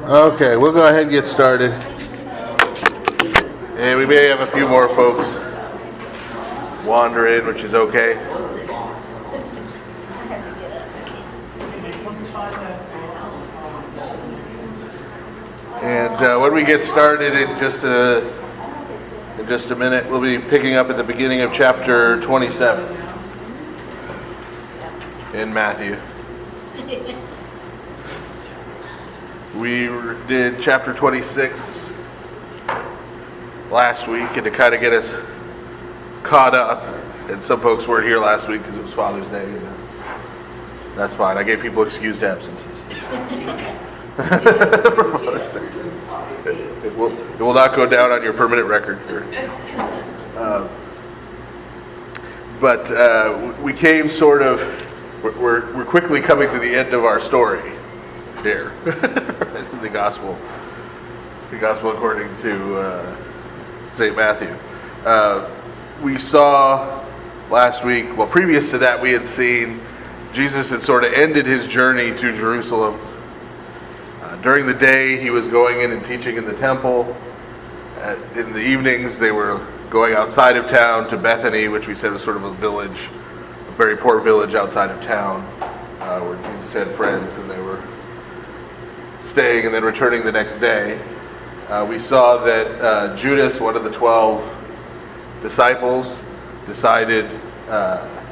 Okay, we'll go ahead and get started. And we may have a few more folks wander in, which is okay. And when we get started in just a minute, we'll be picking up at the beginning of chapter 27 in Matthew. We did chapter 26 last week, and to kind of get us caught up, and some folks weren't here last week because it was Father's Day, and that's fine. I gave people excused absences. It will not go down on your permanent record here. But we came sort of, we're quickly coming to the end of our story here. the gospel according to St. Matthew. We saw last week, well, previous to that, we had seen Jesus had sort of ended his journey to Jerusalem. During the day, he was going in and teaching in the temple. In the evenings, they were going outside of town to Bethany, which we said was sort of a village, a very poor village outside of town, where Jesus had friends, and they were staying and then returning the next day. We saw that Judas, one of the 12 disciples, decided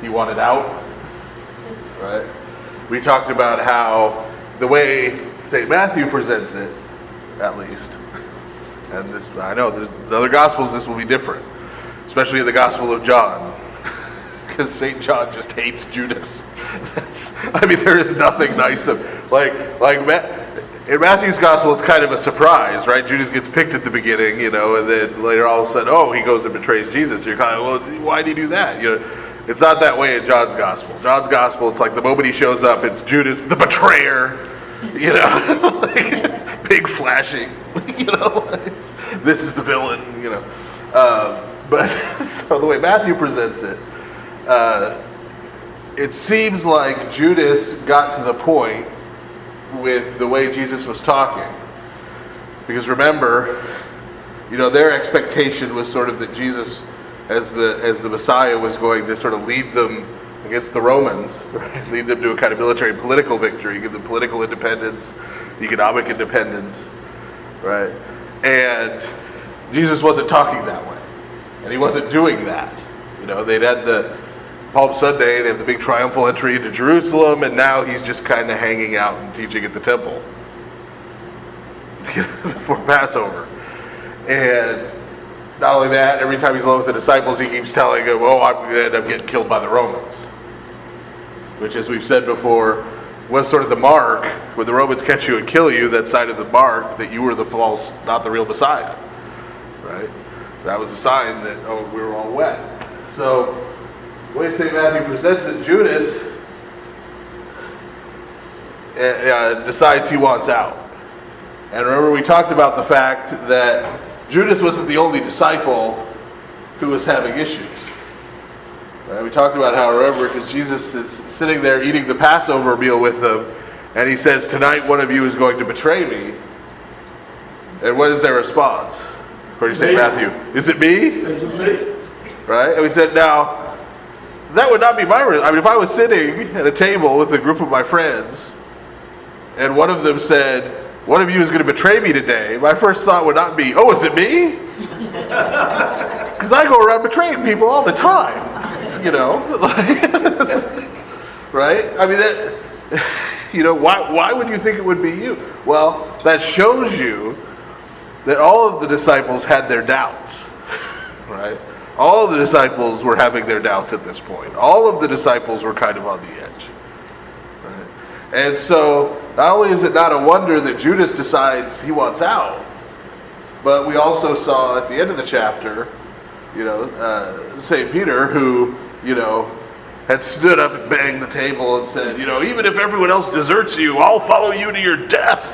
he wanted out. Right? We talked about how the way St. Matthew presents it, at least, and this, I know the other Gospels this will be different, especially in the Gospel of John, because St. John just hates Judas. There is nothing nice of in Matthew's Gospel, it's kind of a surprise, right? Judas gets picked at the beginning, and then later all of a sudden, he goes and betrays Jesus. You're kind of, well, why did he do that? It's not that way in John's Gospel. John's Gospel, it's like the moment he shows up, it's Judas, the betrayer, big flashing, this is the villain, But so the way Matthew presents it, it seems like Judas got to the point with the way Jesus was talking. Because remember, their expectation was sort of that Jesus, as the Messiah, was going to sort of lead them against the Romans, right? Lead them to a kind of military and political victory, give them political independence, economic independence, right? And Jesus wasn't talking that way, and he wasn't doing that. They'd had the Palm Sunday, they have the big triumphal entry into Jerusalem, and now he's just kind of hanging out and teaching at the temple for Passover. And not only that, every time he's alone with the disciples, he keeps telling them, I'm going to end up getting killed by the Romans. Which, as we've said before, was sort of the mark. When the Romans catch you and kill you, that side of the mark that you were the false, not the real Messiah. Right? That was a sign that, we were all wet. So, the way St. Matthew presents it, Judas decides he wants out. And remember, we talked about the fact that Judas wasn't the only disciple who was having issues. Right? We talked about how, remember, because Jesus is sitting there eating the Passover meal with them, and he says, "Tonight one of you is going to betray me." And what is their response? According to St. Matthew, "Is it me?" Is it me? Right? And we said, now, that would not be my response. If I was sitting at a table with a group of my friends, and one of them said, "One of you is going to betray me today," my first thought would not be, "Is it me?" Because I go around betraying people all the time, right? Why would you think it would be you? Well, that shows you that all of the disciples had their doubts, right? All of the disciples were having their doubts at this point. All of the disciples were kind of on the edge, right? And so, not only is it not a wonder that Judas decides he wants out, but we also saw at the end of the chapter, St. Peter, who, had stood up and banged the table and said, even if everyone else deserts you, I'll follow you to your death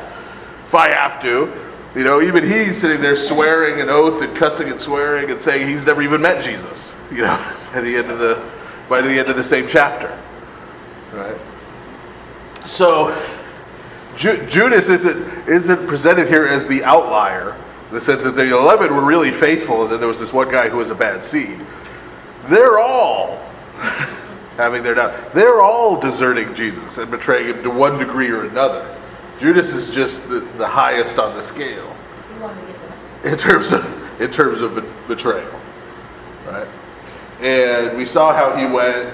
if I have to. Even he's sitting there swearing an oath and cussing and swearing and saying he's never even met Jesus, by the end of the same chapter, right? So Judas isn't presented here as the outlier, in the sense that the 11 were really faithful, and then there was this one guy who was a bad seed. They're all having their doubt. They're all deserting Jesus and betraying him to one degree or another. Judas is just the highest on the scale in terms of betrayal, right? And we saw how he went.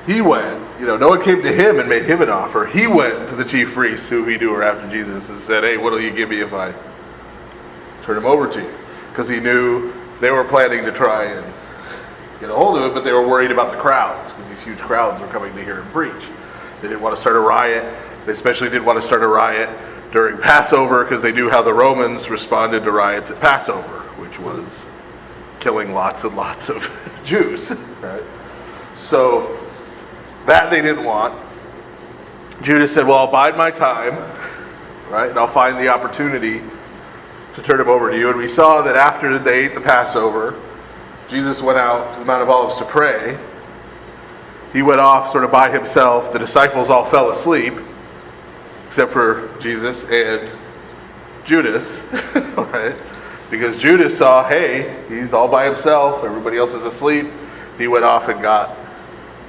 No one came to him and made him an offer. He went to the chief priests, who he knew were after Jesus, and said, "Hey, what'll you give me if I turn him over to you?" Because he knew they were planning to try and get a hold of him, but they were worried about the crowds, because these huge crowds were coming to hear him preach. They didn't want to start a riot. They especially didn't want to start a riot during Passover, because they knew how the Romans responded to riots at Passover, which was killing lots and lots of Jews. Right? So that they didn't want. Judas said, "Well, I'll bide my time, right, and I'll find the opportunity to turn him over to you." And we saw that after they ate the Passover, Jesus went out to the Mount of Olives to pray. He went off sort of by himself. The disciples all fell asleep, except for Jesus and Judas, right? Because Judas saw, hey, he's all by himself. Everybody else is asleep. He went off and got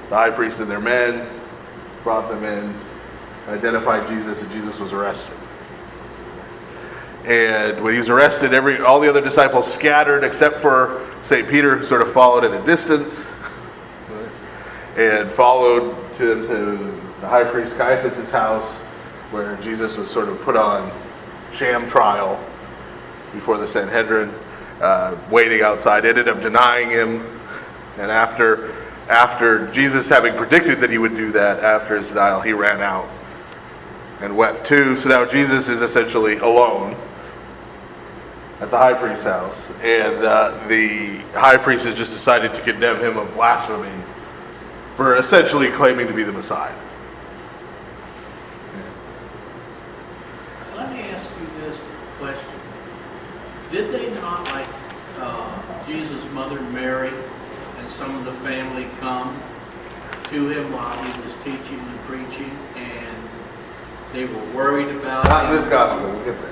the high priest and their men, brought them in, identified Jesus, and Jesus was arrested. And when he was arrested, all the other disciples scattered except for St. Peter, who sort of followed at a distance, and followed to the high priest Caiaphas' house, where Jesus was sort of put on sham trial before the Sanhedrin, waiting outside, ended up denying him. And after Jesus having predicted that he would do that, after his denial, he ran out and wept too. So now Jesus is essentially alone at the high priest's house, and the high priest has just decided to condemn him of blasphemy for essentially claiming to be the Messiah. Let me ask you this question. Did they not, like Jesus' mother Mary and some of the family, come to him while he was teaching and preaching, and they were worried about Not him? in this gospel, we'll get there.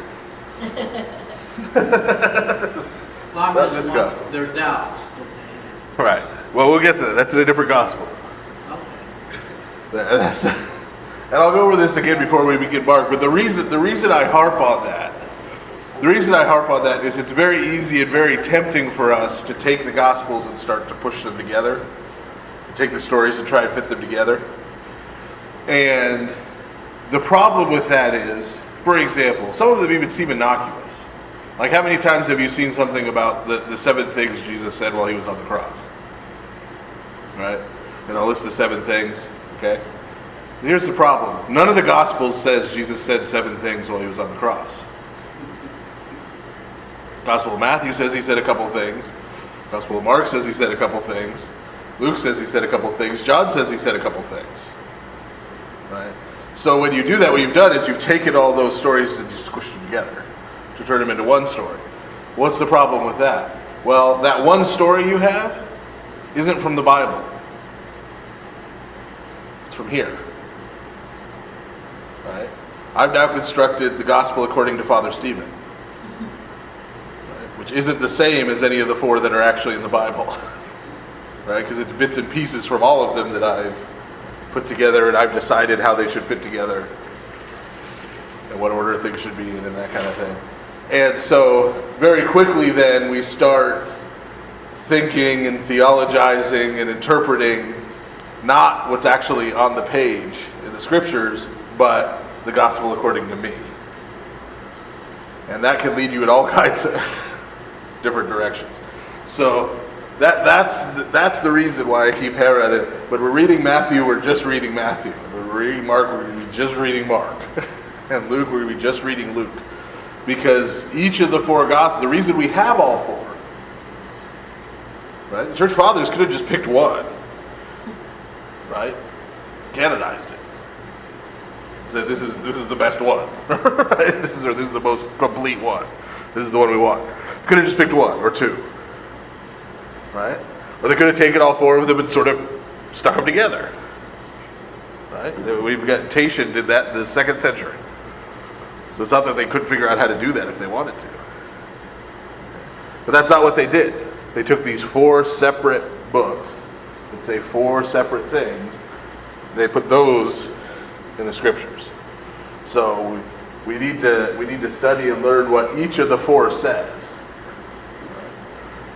Well, Not this gospel. their doubts. Right. Well, we'll get to that. That's in a different gospel. Okay. And I'll go over this again before we begin Mark. But the reason I harp on that is it's very easy and very tempting for us to take the Gospels and start to push them together, take the stories and try and fit them together. And the problem with that is, for example, some of them even seem innocuous. Like, how many times have you seen something about the 7 things Jesus said while he was on the cross? Right? And I'll list the 7 things. Okay? Here's the problem. None of the Gospels says Jesus said 7 things while he was on the cross. Gospel of Matthew says he said a couple things. Gospel of Mark says he said a couple things. Luke says he said a couple things. John says he said a couple things. Right? So when you do that, what you've done is you've taken all those stories and you've squished them together to turn them into one story. What's the problem with that? Well, that one story you have isn't from the Bible. It's from here. Right? I've now constructed the gospel according to Father Stephen, right? Which isn't the same as any of the 4 that are actually in the Bible. Right? Because it's bits and pieces from all of them that I've put together, and I've decided how they should fit together and what order things should be in and that kind of thing. And so very quickly then we start thinking and theologizing and interpreting not what's actually on the page in the scriptures, but the gospel according to me. And that can lead you in all kinds of different directions. So that's the reason why I keep hammering at it. When we're reading Matthew, we're just reading Matthew. When we're reading Mark, we're going to be just reading Mark. And Luke, we're going to be just reading Luke. Because each of the 4 Gospels, the reason we have all 4, right? The Church Fathers could have just picked one, right? Canonized it. Said this is the best one, right? This is the most complete one. This is the one we want. Could have just picked 1 or 2, right? Or they could have taken all 4 of them and sort of stuck them together, right? right? We've got Tatian did that in the 2nd century. So it's not that they couldn't figure out how to do that if they wanted to. But that's not what they did. They took these 4 separate books that say 4 separate things. They put those in the scriptures. So we need to study and learn what each of the 4 says.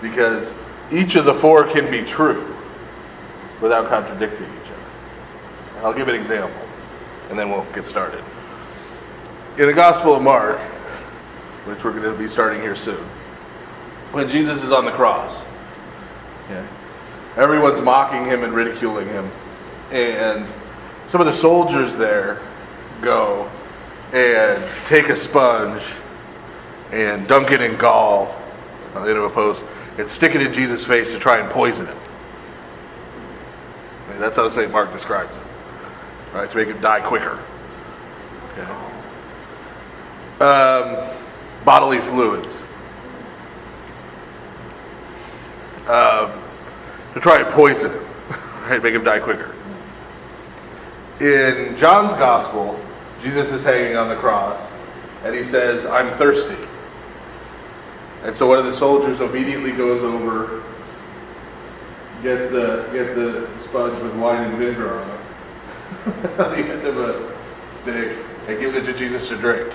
Because each of the 4 can be true without contradicting each other. I'll give an example, and then we'll get started. In the Gospel of Mark, which we're going to be starting here soon, when Jesus is on the cross, okay, everyone's mocking him and ridiculing him. And some of the soldiers there go and take a sponge and dunk it in gall into a post and stick it in Jesus' face to try and poison him. I mean, that's how St. Mark describes it. Right, to make him die quicker. Okay. Bodily fluids. To try and poison him. Right, make him die quicker. In John's Gospel, Jesus is hanging on the cross, and he says, "I'm thirsty." And so one of the soldiers immediately goes over, gets a sponge with wine and vinegar on it, on the end of a stick, and gives it to Jesus to drink.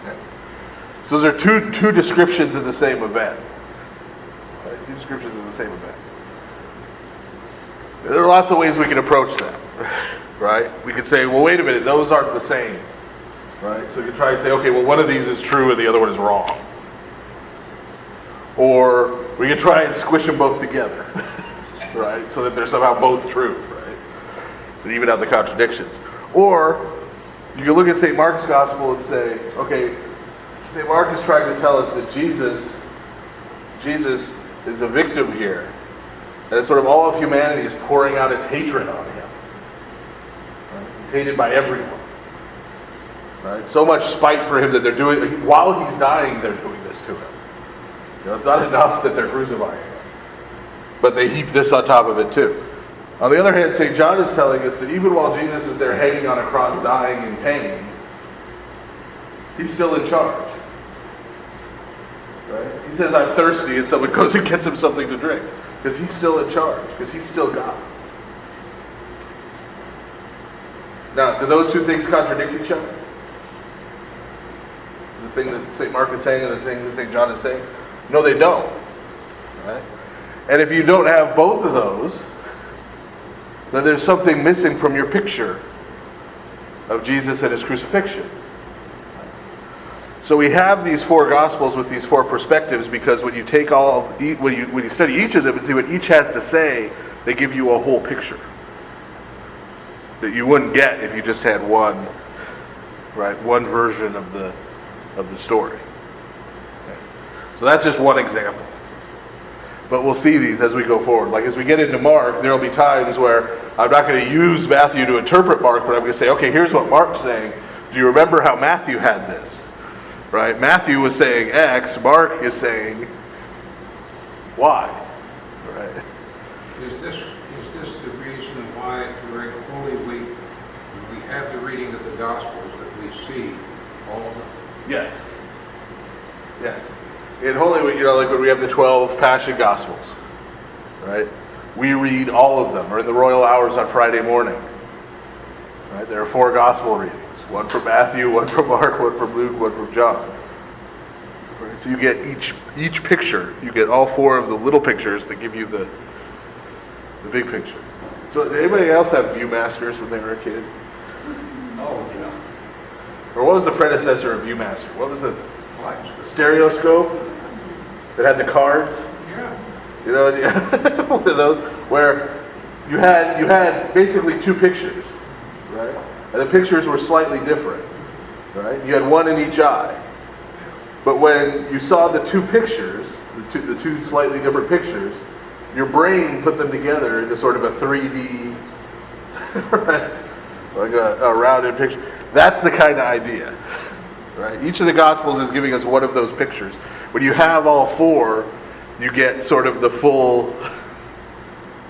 Okay. So those are two descriptions of the same event. Right? 2 descriptions of the same event. There are lots of ways we can approach that, right? We could say, well, wait a minute, those aren't the same, right? So we could try and say, okay, well, one of these is true and the other one is wrong. Or we could try and squish them both together, right? So that they're somehow both true, right? And even out the contradictions. Or you can look at St. Mark's Gospel and say, okay, St. Mark is trying to tell us that Jesus is a victim here. And sort of all of humanity is pouring out its hatred on him. Right? He's hated by everyone. Right? So much spite for him that they're doing, while he's dying, they're doing this to him. You know, it's not enough that they're crucifying him, but they heap this on top of it too. On the other hand, St. John is telling us that even while Jesus is there hanging on a cross, dying in pain, he's still in charge. Right? He says, "I'm thirsty," and someone goes and gets him something to drink. Because he's still in charge. Because he's still God. Now, do those 2 things contradict each other? The thing that St. Mark is saying and the thing that St. John is saying? No, they don't. Right? And if you don't have both of those, then there's something missing from your picture of Jesus and his crucifixion. So we have these 4 Gospels with these 4 perspectives because when you take when you study each of them and see what each has to say, they give you a whole picture that you wouldn't get if you just had one version of the story. Okay. So that's just one example. But we'll see these as we go forward. Like as we get into Mark, there will be times where I'm not going to use Matthew to interpret Mark, but I'm going to say, okay, here's what Mark's saying. Do you remember how Matthew had this? Right? Matthew was saying X, Mark is saying Y. Right? Is this the reason why during Holy Week we have the reading of the Gospels that we see all of them? Yes. Yes. In Holy Week, like when we have the 12 Passion Gospels, right? We read all of them, or in the Royal Hours on Friday morning. Right? There are 4 Gospel readings. One from Matthew, one from Mark, one from Luke, one from John. Right? So you get each picture. You get all 4 of the little pictures that give you the big picture. So did anybody else have Viewmasters when they were a kid? Oh, yeah. Or what was the predecessor of Viewmaster? What was the stereoscope that had the cards? Yeah. You know, one of those where you had basically 2 pictures, right? And the pictures were slightly different, right? You had one in each eye. But when you saw the 2 pictures, the two slightly different pictures, your brain put them together into sort of a 3D, right? Like a rounded picture. That's the kind of idea, right? Each of the Gospels is giving us one of those pictures. When you have all 4, you get sort of the full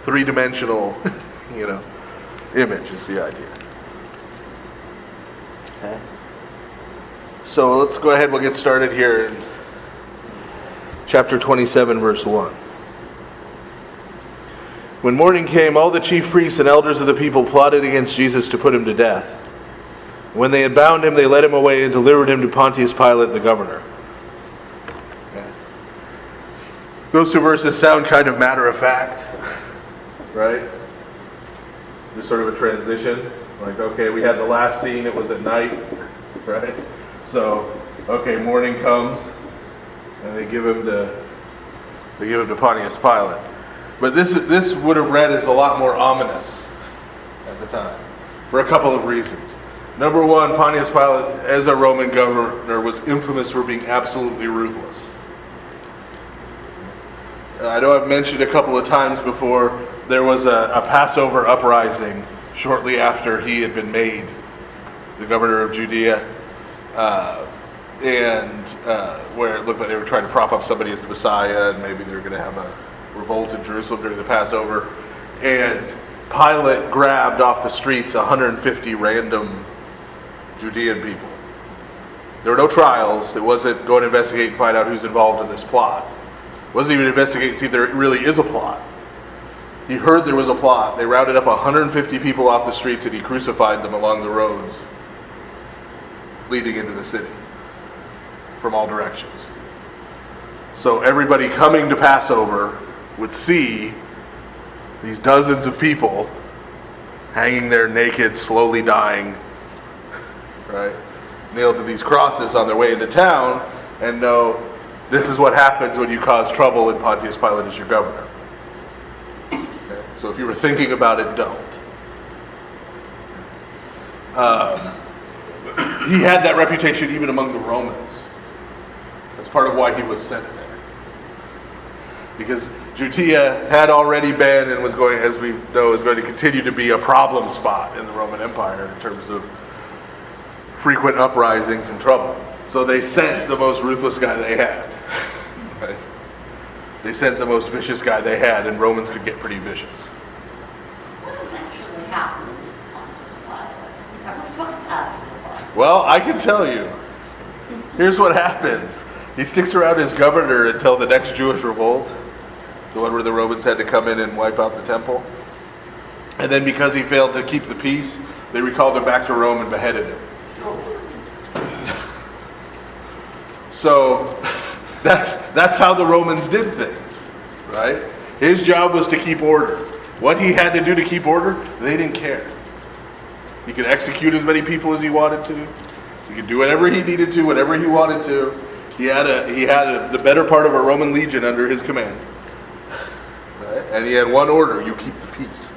3-dimensional, image is the idea. Okay. So let's go ahead, we'll get started here in chapter 27, verse 1. When morning came, all the chief priests and elders of the people plotted against Jesus to put him to death. When they had bound him, they led him away and delivered him to Pontius Pilate, the governor. Okay. Those two verses sound kind of matter of fact, right? There's sort of a transition. Like, okay, we had the last scene, it was at night, right? So, okay, morning comes, and they give him to Pontius Pilate. But this would have read as a lot more ominous at the time, for a couple of reasons. Number one, Pontius Pilate, as a Roman governor, was infamous for being absolutely ruthless. I know I've mentioned a couple of times before, there was a Passover uprising shortly after he had been made the governor of Judea, where it looked like they were trying to prop up somebody as the Messiah, and maybe they were going to have a revolt in Jerusalem during the Passover. And Pilate grabbed off the streets 150 random Judean people. There were no trials. It wasn't go and investigate and find out who's involved in this plot. It wasn't even investigate and see if there really is a plot. He heard there was a plot. They rounded up 150 people off the streets and he crucified them along the roads leading into the city from all directions. So everybody coming to Passover would see these dozens of people hanging there naked, slowly dying, right? Nailed to these crosses on their way into town, and know this is what happens when you cause trouble and Pontius Pilate is your governor. Okay? So if you were thinking about it, don't. He had that reputation even among the Romans. That's part of why he was sent there. Because Judea had already been and was going, as we know, is going to continue to be a problem spot in the Roman Empire in terms of frequent uprisings and trouble. So they sent the most ruthless guy they had. Right? They sent the most vicious guy they had, and Romans could get pretty vicious. What eventually happens to Pontius Pilate? He never found out. Well, I can tell you. Here's what happens. He sticks around as governor until the next Jewish revolt, the one where the Romans had to come in and wipe out the temple. And then because he failed to keep the peace, they recalled him back to Rome and beheaded him. So that's how the Romans did things, right? His job was to keep order. What he had to do to keep order, they didn't care. He could execute as many people as he wanted to. He could do whatever he needed to, whatever he wanted to. He had the better part of a Roman legion under his command. Right? And he had one order: you keep the peace.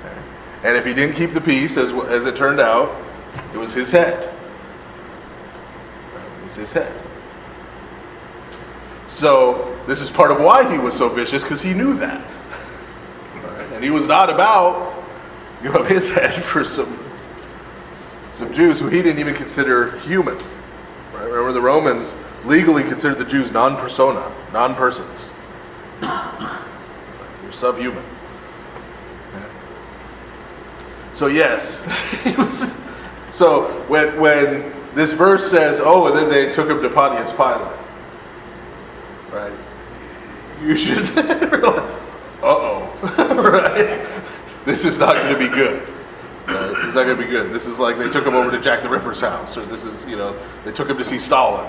Okay? And if he didn't keep the peace, as it turned out, it was his head. It was his head. So this is part of why he was so vicious, because he knew that. Right? And he was not about give up his head for some Jews who he didn't even consider human. Right? Remember, the Romans legally considered the Jews non-persona, non-persons. They're subhuman. Okay. So yes, so when this verse says, "Oh, and then they took him to Pontius Pilate," right? You should realize, right? This is not going to be good. Right? It's not going to be good. This is like they took him over to Jack the Ripper's house, or this is, they took him to see Stalin.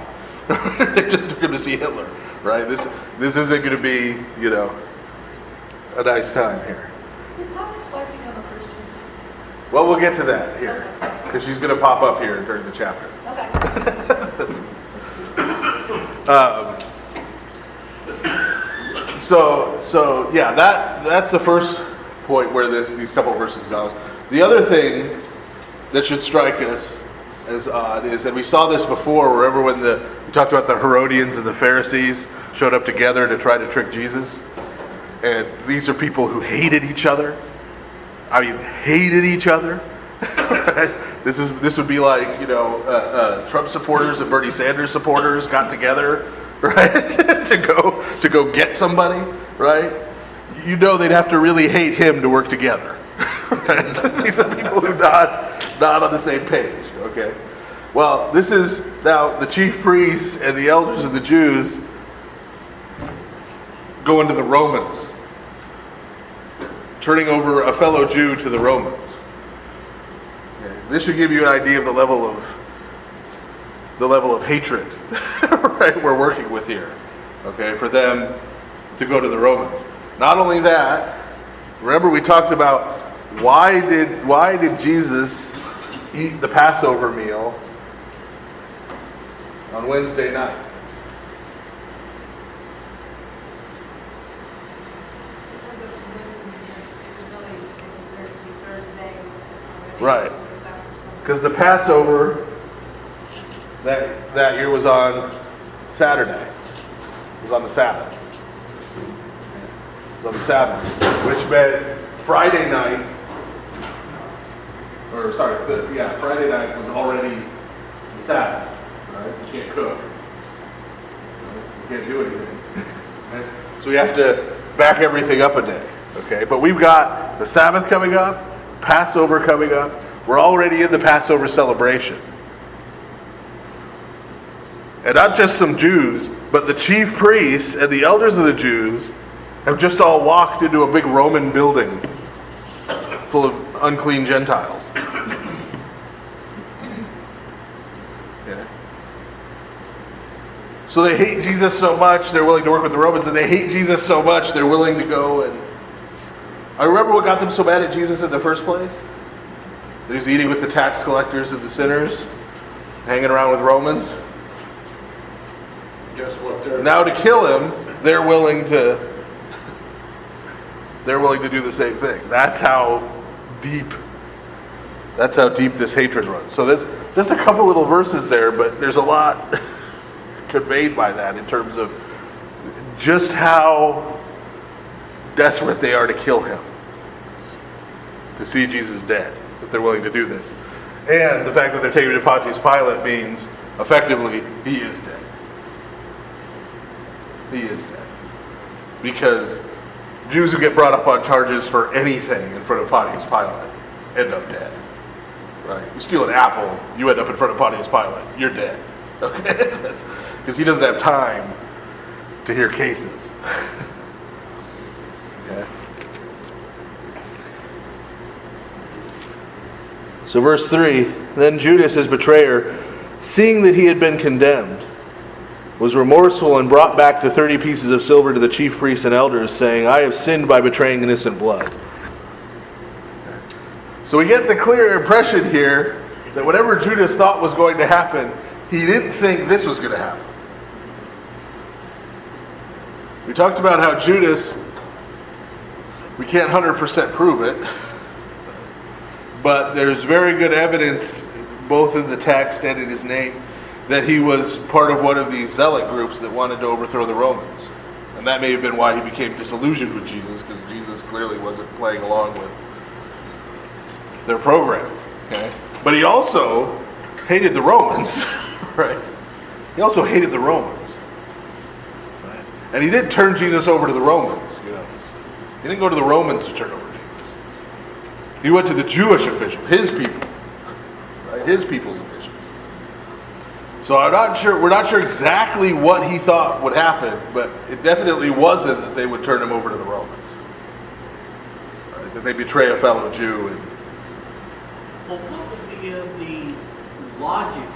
They just took him to see Hitler, right? This isn't going to be, a nice time here. Did Pilate's wife become a Christian? Well, we'll get to that here, because she's going to pop up here during the chapter. Okay. So yeah, that's the first point where these couple verses are. The other thing that should strike us as odd is, and we saw this before, remember when we talked about the Herodians and the Pharisees showed up together to try to trick Jesus? And these are people who hated each other. I mean, hated each other. This would be like, Trump supporters and Bernie Sanders supporters got together, right? to go get somebody, right? They'd have to really hate him to work together, Right? These are people who not on the same page, okay? Well, this is now the chief priests and the elders of the Jews going to the Romans, turning over a fellow Jew to the Romans. Okay. This should give you an idea of the level of hatred, right, we're working with here, okay, for them to go to the Romans. Not only that, remember we talked about why did Jesus eat the Passover meal on Wednesday night? Right. Because the Passover that year was on Saturday. It was on the Sabbath. It was on the Sabbath, which meant Friday night, Friday night was already the Sabbath. Right? You can't cook. You can't do anything. Right? So we have to back everything up a day. Okay, but we've got the Sabbath coming up, Passover coming up. We're already in the Passover celebration. And not just some Jews, but the chief priests and the elders of the Jews have just all walked into a big Roman building full of unclean Gentiles. Yeah. So they hate Jesus so much, they're willing to work with the Romans, and they hate Jesus so much, they're willing to go and... I remember what got them so mad at Jesus in the first place? That he was eating with the tax collectors and the sinners, hanging around with Romans. Guess what? Now to kill him, they're willing to do the same thing. That's how deep this hatred runs. So there's just a couple little verses there, but there's a lot conveyed by that in terms of just how desperate they are to kill him, to see Jesus dead, that they're willing to do this. And the fact that they're taking him to Pontius Pilate means, effectively, he is dead. He is dead. Because Jews who get brought up on charges for anything in front of Pontius Pilate end up dead. Right? You steal an apple, you end up in front of Pontius Pilate, you're dead. Okay? That's because he doesn't have time to hear cases. Okay? So verse 3, then Judas, his betrayer, seeing that he had been condemned, was remorseful and brought back the 30 pieces of silver to the chief priests and elders, saying, I have sinned by betraying innocent blood. So we get the clear impression here that whatever Judas thought was going to happen, he didn't think this was going to happen. We talked about how Judas, we can't 100% prove it, but there's very good evidence, both in the text and in his name, that he was part of one of these zealot groups that wanted to overthrow the Romans. And that may have been why he became disillusioned with Jesus, because Jesus clearly wasn't playing along with their program. Okay? But he also hated the Romans, right? He also hated the Romans. Right? And he didn't turn Jesus over to the Romans. You know, he didn't go to the Romans to turn over Jesus. He went to the Jewish officials, his people, right? His people's officials. So we're not sure exactly what he thought would happen, but it definitely wasn't that they would turn him over to the Romans. Right? That they betray a fellow Jew. Well, what would be the logic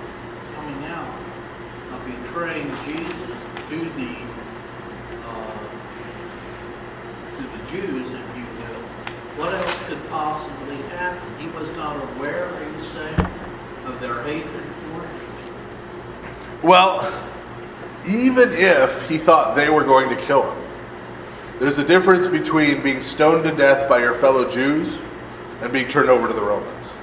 coming out of betraying Jesus to the Jews, if you will? What else could possibly happen? He was not aware, are you saying, of their hatred for him? Well, even if he thought they were going to kill him, there's a difference between being stoned to death by your fellow Jews and being turned over to the Romans.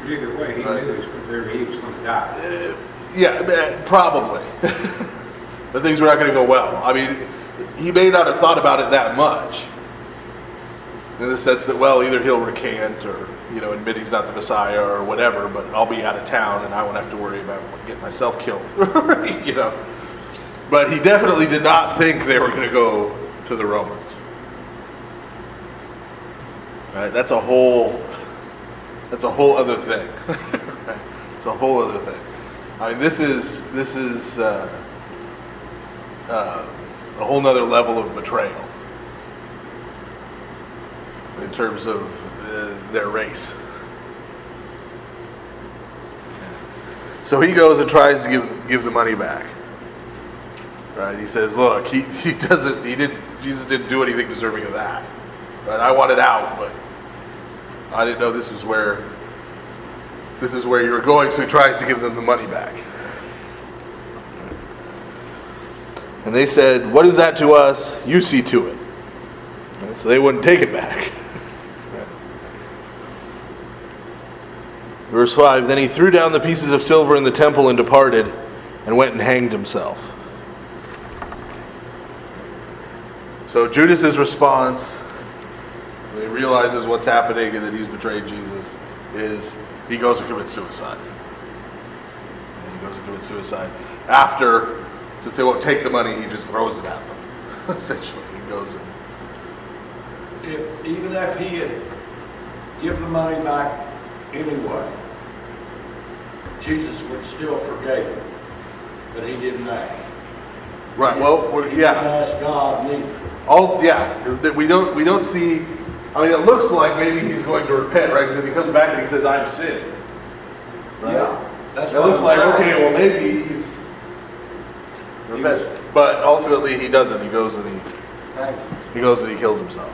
Either way, he knew he was going to die. Yeah, probably. That things were not going to go well. I mean, he may not have thought about it that much, in the sense that, well, either he'll recant or, admit he's not the Messiah or whatever, but I'll be out of town and I won't have to worry about getting myself killed. But he definitely did not think they were going to go to the Romans. Right? That's a whole other thing. Right? It's a whole other thing. I mean, this is a whole nother level of betrayal in terms of their race. So he goes and tries to give the money back. Right? He says, "Look, Jesus didn't do anything deserving of that. Right? I wanted out, but I didn't know this is where you were going." So he tries to give them the money back. And they said, "What is that to us? You see to it." Right? So they wouldn't take it back. Verse 5, "Then he threw down the pieces of silver in the temple and departed, and went and hanged himself." So Judas' response, when he realizes what's happening and that he's betrayed Jesus, is he goes and commits suicide. And he goes and commits suicide. After, since they won't take the money, he just throws it at them. Essentially, he goes and... Even if he had given the money back anyway, Jesus would still forgive him, but he didn't ask. Right, well, He yeah. didn't ask God neither. We don't see. I mean, it looks like maybe he's going to repent, right? Because he comes back and he says, "I've sinned." Right? Yeah, that's It what looks I'm like, saying. okay, well, maybe he's repent, but ultimately he doesn't. He goes and he kills himself.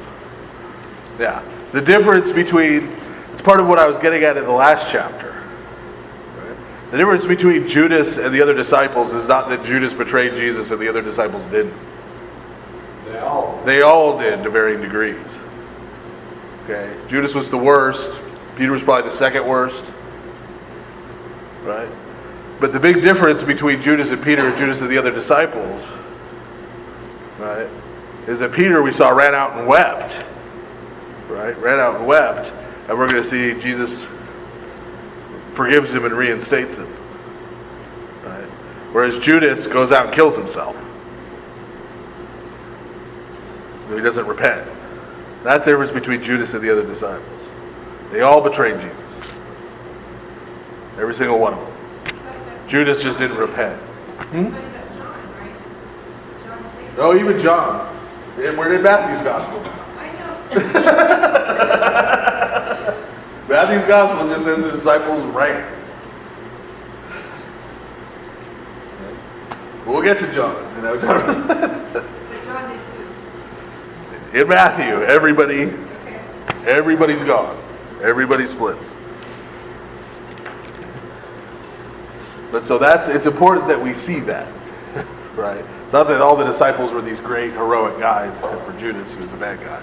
Yeah, the difference between, it's part of what I was getting at in the last chapter. Right? The difference between Judas and the other disciples is not that Judas betrayed Jesus and the other disciples didn't. They all did to varying degrees. Okay, Judas was the worst. Peter was probably the second worst. Right? But the big difference between Judas and Peter and Judas and the other disciples, right, is that Peter, we saw, ran out and wept. Right? Ran out and wept. And we're going to see Jesus forgives him and reinstates him. Right? Whereas Judas goes out and kills himself. He doesn't repent. That's the difference between Judas and the other disciples. They all betrayed Jesus. Every single one of them. Judas just didn't repent. Oh, even John. We're in Matthew's gospel. Matthew's gospel just says the disciples ran. We'll get to John. But John did too. In Matthew, everybody's gone. Everybody splits. But so it's important that we see that, right? It's not that all the disciples were these great heroic guys, except for Judas, who was a bad guy.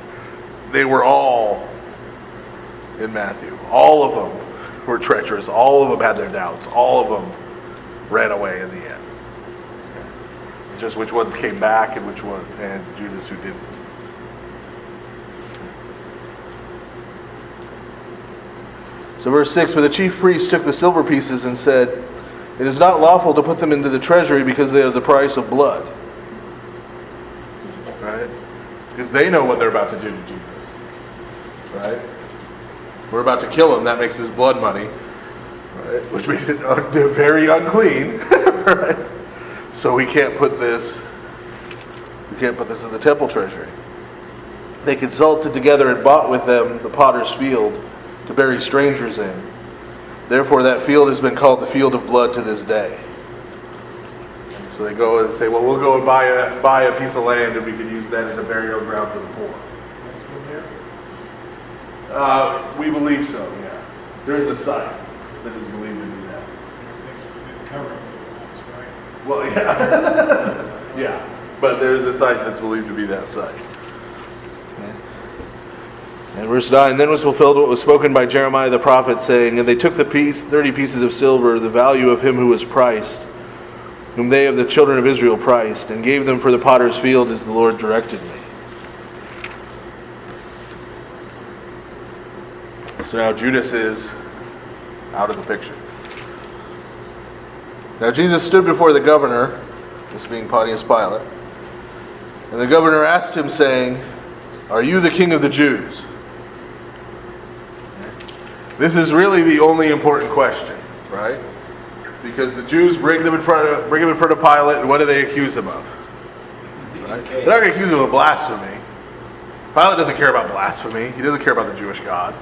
They were all in Matthew. All of them were treacherous. All of them had their doubts. All of them ran away in the end. It's just which ones came back and which one, and Judas who didn't. So verse 6, "But the chief priests took the silver pieces and said, 'It is not lawful to put them into the treasury because they are the price of blood.'" Right? Because they know what they're about to do to Jesus. Right? We're about to kill him. That makes his blood money. Right? Which makes it very unclean. Right? So we can't put this in the temple treasury. They consulted together and bought with them the potter's field to bury strangers in. Therefore that field has been called the field of blood to this day. And so they go and say, well, we'll go and buy a piece of land and we can use that as a burial ground for the poor. Is that still there? We believe so, yeah. There is a site that is believed to be that. Thanks for covering it, right? Well, yeah. Yeah. But there is a site that's believed to be that site. And verse 9, "Then was fulfilled what was spoken by Jeremiah the prophet, saying, And they took 30 pieces of silver, the value of him who was priced, whom they of the children of Israel priced, and gave them for the potter's field as the Lord directed me." So now Judas is out of the picture. Now Jesus stood before the governor, this being Pontius Pilate, and the governor asked him, saying, "Are you the king of the Jews?" This is really the only important question, right? Because the Jews bring him in front of Pilate, and what do they accuse him of? Right? They're not going to accuse him of blasphemy. Pilate doesn't care about blasphemy. He doesn't care about the Jewish God.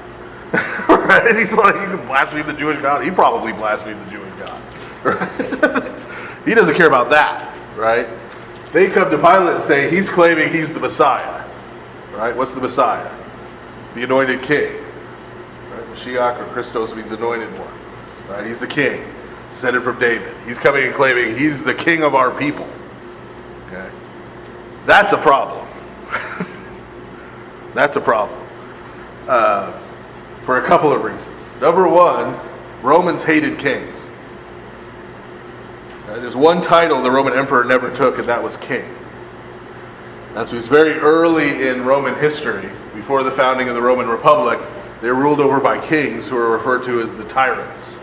Right? He's like, you can blaspheme the Jewish God. He probably blasphemed the Jewish God. Right? He doesn't care about that, right? They come to Pilate and say, he's claiming he's the Messiah. Right? What's the Messiah? The anointed king. Right? Mashiach or Christos means anointed one. Right? He's the king, descended from David. He's coming and claiming he's the king of our people. Okay? That's a problem. That's a problem. For a couple of reasons. Number one, Romans hated kings. Right? There's one title the Roman emperor never took, and that was king. That's was very early in Roman history, before the founding of the Roman Republic. They were ruled over by kings who are referred to as the tyrants.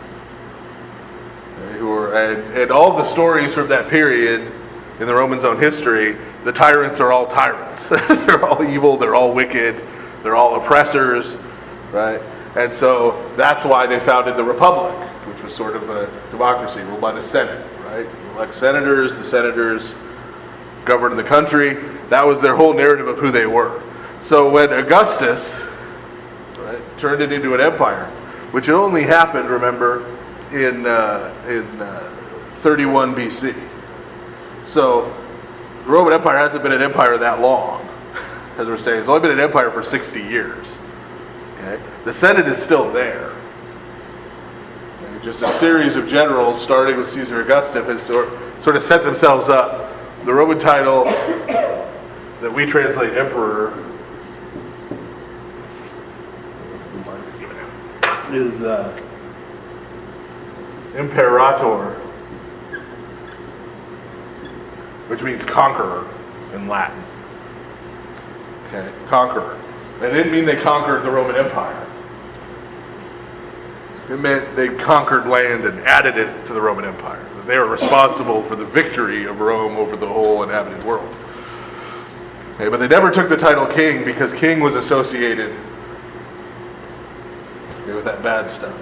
Okay? And all the stories from that period in the Romans' own history, the tyrants are all tyrants. They're all evil, they're all wicked, they're all oppressors, right? And so that's why they founded the Republic, which was sort of a democracy ruled by the Senate, right? You elect senators, the senators govern the country. That was their whole narrative of who they were. So when Augustus, right, turned it into an empire, which had only happened, remember, in 31 BC. So the Roman Empire hasn't been an empire that long, as we're saying. It's only been an empire for 60 years. Okay? The Senate is still there. Okay? Just a series of generals, starting with Caesar Augustus, has sort of set themselves up. The Roman title that we translate emperor is imperator, which means conqueror in Latin. Okay, conqueror. That didn't mean they conquered the Roman Empire. It meant they conquered land and added it to the Roman Empire. That they were responsible for the victory of Rome over the whole inhabited world. Okay, but they never took the title king because king was associated with that bad stuff.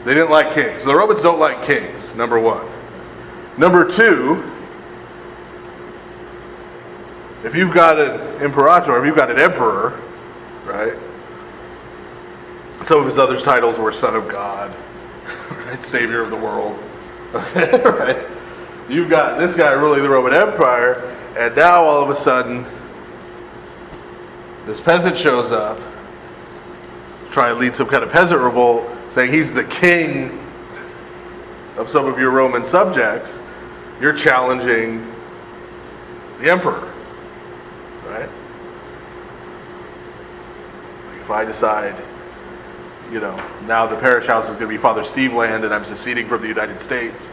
They didn't like kings. So the Romans don't like kings, number one. Number two, if you've got an imperator, if you've got an emperor, right? Some of his other titles were Son of God, right? Savior of the world, okay, right? You've got this guy ruling the Roman Empire, and now all of a sudden, this peasant shows up, trying to lead some kind of peasant revolt, saying he's the king of some of your Roman subjects. You're challenging the emperor. Right? If I decide, now the parish house is going to be Father Steve land and I'm seceding from the United States,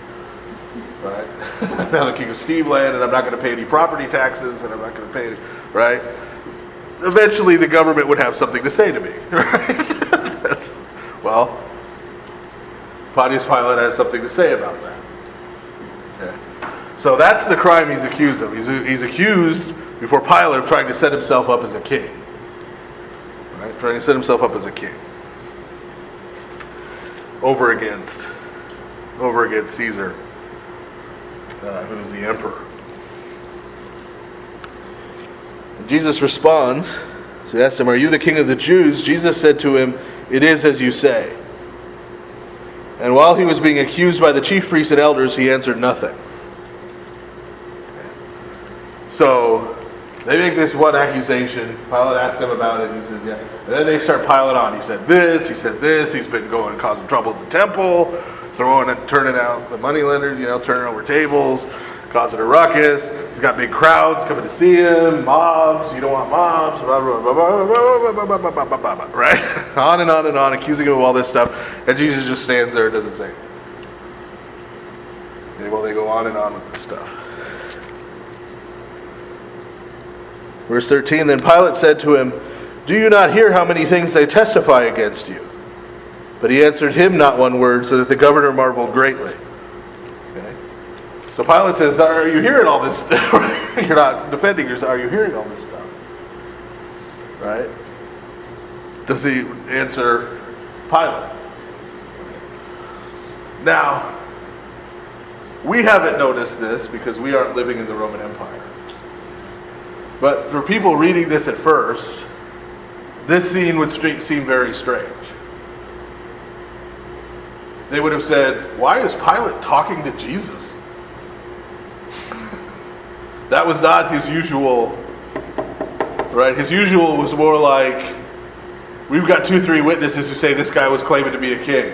right? I'm now the king of Steve land and I'm not going to pay any property taxes and I'm not going to pay, right? Eventually the government would have something to say to me, right? Well, Pontius Pilate has something to say about that. Okay. So that's the crime he's accused of. He's accused before Pilate of trying to set himself up as a king. Right? Trying to set himself up as a king. Over against Caesar, who is the emperor. And Jesus responds. So he asked him, "Are you the king of the Jews?" Jesus said to him, "It is as you say." And while he was being accused by the chief priests and elders, he answered nothing. So they make this one accusation. Pilate asks them about it. He says, yeah. And then they start piling on. He said this. He's been going and causing trouble in the temple, turning out the moneylenders, turning over tables, causing a ruckus. He's got big crowds coming to see him, mobs. You don't want mobs, blah, blah, blah, blah, blah, blah, blah, blah, blah, blah, blah, right? On and on and on, accusing him of all this stuff. And Jesus just stands there and doesn't say anything. Okay, well, they go on and on with this stuff. Verse 13, then Pilate said to him, "Do you not hear how many things they testify against you?" But he answered him not one word, so that the governor marveled greatly. Okay? So Pilate says, "Are you hearing all this stuff?" You're not defending yourself. Are you hearing all this stuff? Right? Does he answer Pilate? Now, we haven't noticed this because we aren't living in the Roman Empire. But for people reading this at first, this scene would seem very strange. They would have said, why is Pilate talking to Jesus? That was not his usual, right? His usual was more like, we've got 2-3 witnesses who say this guy was claiming to be a king.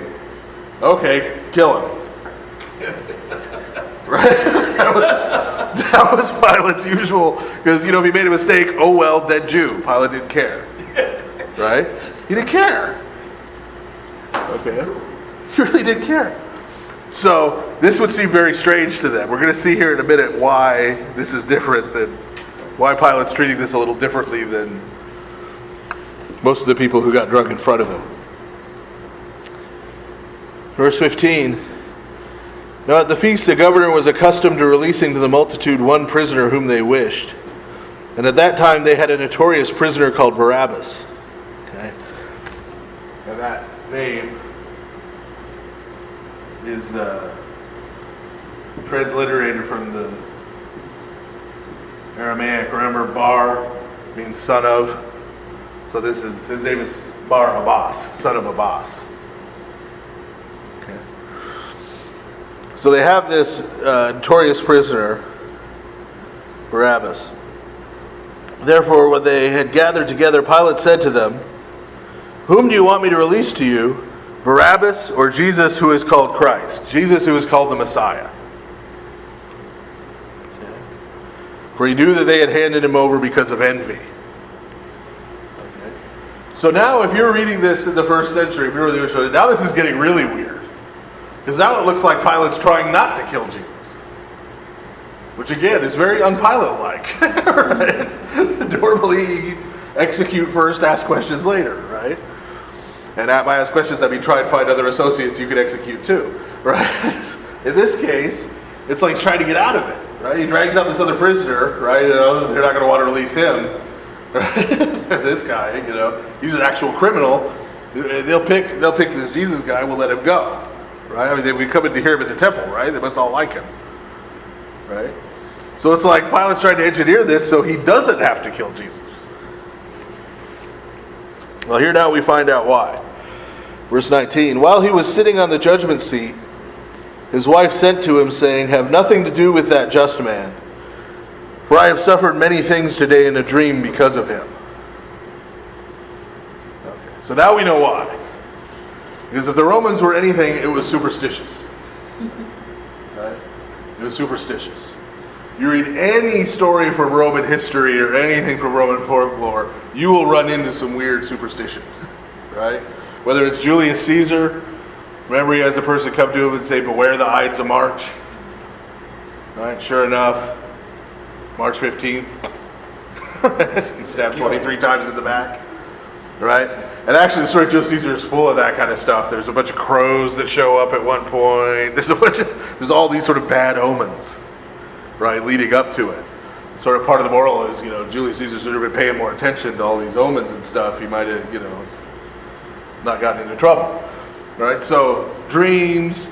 Okay, kill him. Right? That was Pilate's usual, because, if he made a mistake, oh well, dead Jew. Pilate didn't care. Right? He didn't care. Okay? He really didn't care. So, this would seem very strange to them. We're going to see here in a minute why this is different why Pilate's treating this a little differently than most of the people who got drunk in front of him. Verse 15. Now at the feast the governor was accustomed to releasing to the multitude one prisoner whom they wished. And at that time they had a notorious prisoner called Barabbas. Okay. And that name is transliterated from the Aramaic. Remember, Bar means son of. So his name is Bar Abbas, son of Abbas. Okay. So they have this notorious prisoner, Barabbas. Therefore, when they had gathered together, Pilate said to them, "Whom do you want me to release to you, Barabbas or Jesus who is called Christ?" Jesus who is called the Messiah. Okay. For he knew that they had handed him over because of envy. Okay. So now if you're reading this in the first century, if you're reading this, now this is getting really weird. Because now it looks like Pilate's trying not to kill Jesus. Which again is very un-Pilate-like. Right? Normally execute first, ask questions later, right? And by ask questions, I mean try and find other associates you could execute too, right? In this case, it's like he's trying to get out of it, right? He drags out this other prisoner, right? They're not going to want to release him, right? This guy, he's an actual criminal. They'll pick this Jesus guy. We'll let him go, right? I mean, we come in to hear him at the temple, right? They must all like him, right? So it's like Pilate's trying to engineer this so he doesn't have to kill Jesus. Well, here now we find out why. Verse 19, while he was sitting on the judgment seat, his wife sent to him, saying, "Have nothing to do with that just man, for I have suffered many things today in a dream because of him." Okay, so now we know why. Because if the Romans were anything, it was superstitious. Right? It was superstitious. You read any story from Roman history or anything from Roman folklore, you will run into some weird superstition, right? Whether it's Julius Caesar, remember he has a person come to him and say, "Beware the Ides of March." Right? Sure enough, March 15th, he stabbed 23 times in the back, right? And actually the story of Julius Caesar is full of that kind of stuff. There's a bunch of crows that show up at one point. There's all these sort of bad omens, right, leading up to it. Sort of part of the moral is, Julius Caesar should have been paying more attention to all these omens and stuff. He might have, not gotten into trouble, right? So dreams,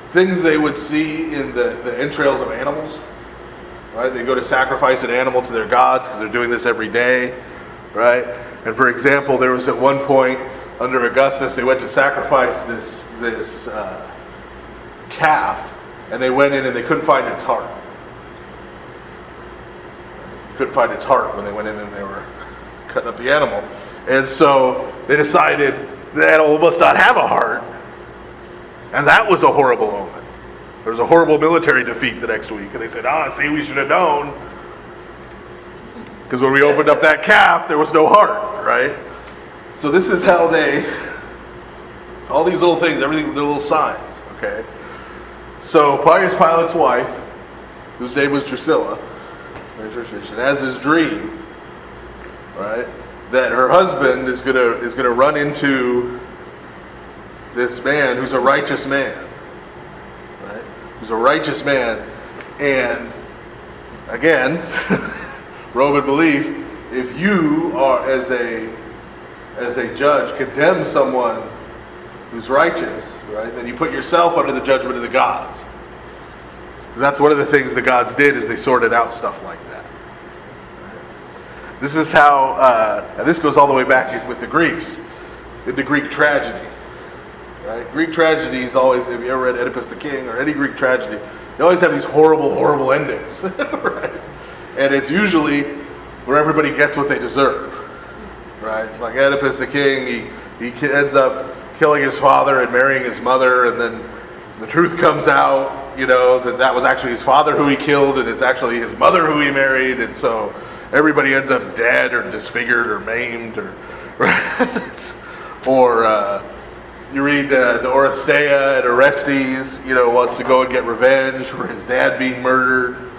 things they would see in the entrails of animals, right? They go to sacrifice an animal to their gods because they're doing this every day, right? And for example, there was at one point under Augustus, they went to sacrifice this calf, and they went in and they couldn't find its heart. Couldn't find its heart when they went in and they were cutting up the animal. And so they decided the animal must not have a heart. And that was a horrible omen. There was a horrible military defeat the next week. And they said, see, we should have known. Because when we opened up that calf, there was no heart, right? So this is how all these little things, everything, they're little signs, okay? So Pontius Pilate's wife, whose name was Drusilla, has this dream, right, that her husband is gonna run into this man who's a righteous man, right? Who's a righteous man, and again, Roman belief: if you are as a judge condemn someone who's righteous, right, then you put yourself under the judgment of the gods. Because that's one of the things the gods did, is they sorted out stuff like that. This is how, and this goes all the way back with the Greeks, into Greek tragedy. Right? Greek tragedies always, if you ever read Oedipus the King or any Greek tragedy, they always have these horrible, horrible endings. Right? And it's usually where everybody gets what they deserve. Right? Like Oedipus the King, he ends up killing his father and marrying his mother, and then the truth comes out, that was actually his father who he killed, and it's actually his mother who he married, and so everybody ends up dead or disfigured or maimed, or right? Or you read the Oresteia and Orestes, wants to go and get revenge for his dad being murdered.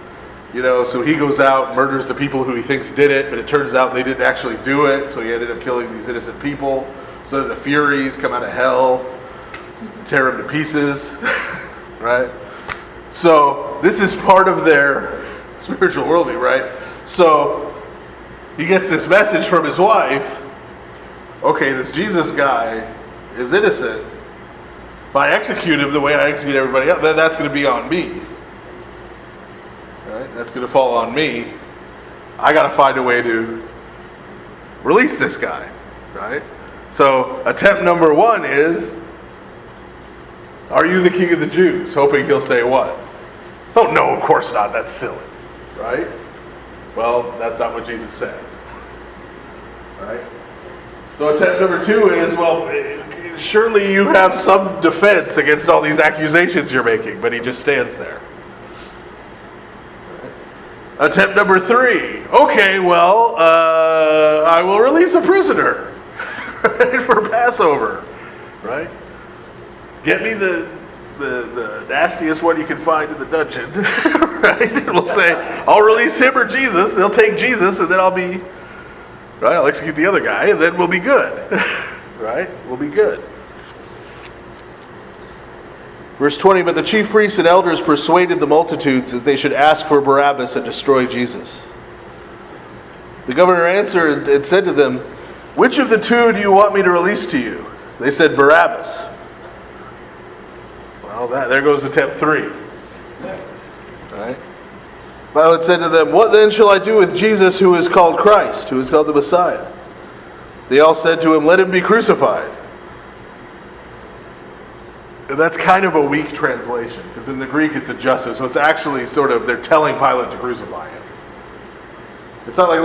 So he goes out and murders the people who he thinks did it, but it turns out they didn't actually do it, so he ended up killing these innocent people. So that the Furies come out of hell, tear him to pieces, right? So this is part of their spiritual worldview, right? So he gets this message from his wife, okay, this Jesus guy is innocent. If I execute him the way I execute everybody else, then that's going to be on me. Right? That's going to fall on me. I got to find a way to release this guy, right? So attempt number one is, are you the king of the Jews? Hoping he'll say what? Oh, no, of course not. That's silly, right? Well, that's not what Jesus says, right? So attempt number two is, well, surely you have some defense against all these accusations you're making, but he just stands there. Right? Attempt number three, okay, well, I will release a prisoner, right, for Passover, right? Get me the nastiest one you can find in the dungeon, right? And we'll say, I'll release him or Jesus. They'll take Jesus, and then I'll be, right? I'll execute the other guy, and then we'll be good, right? We'll be good. Verse 20, but the chief priests and elders persuaded the multitudes that they should ask for Barabbas and destroy Jesus. The governor answered and said to them, which of the two do you want me to release to you? They said, Barabbas. Well, there goes attempt three. Right? Pilate said to them, what then shall I do with Jesus who is called Christ, who is called the Messiah? They all said to him, let him be crucified. And that's kind of a weak translation, because in the Greek it's adjusted, so it's actually sort of, they're telling Pilate to crucify him. It's not like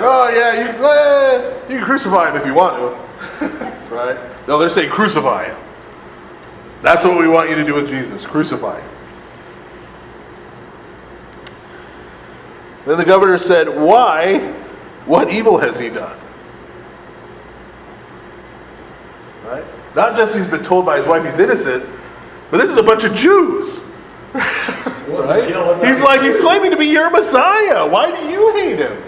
oh yeah, you can crucify him if you want to. Right? No, they're saying crucify him. That's what we want you to do with Jesus. Crucify him. Then the governor said, why? What evil has he done? Right? Not just he's been told by his wife he's innocent, but this is a bunch of Jews. Right? He's claiming to be your Messiah. Why do you hate him?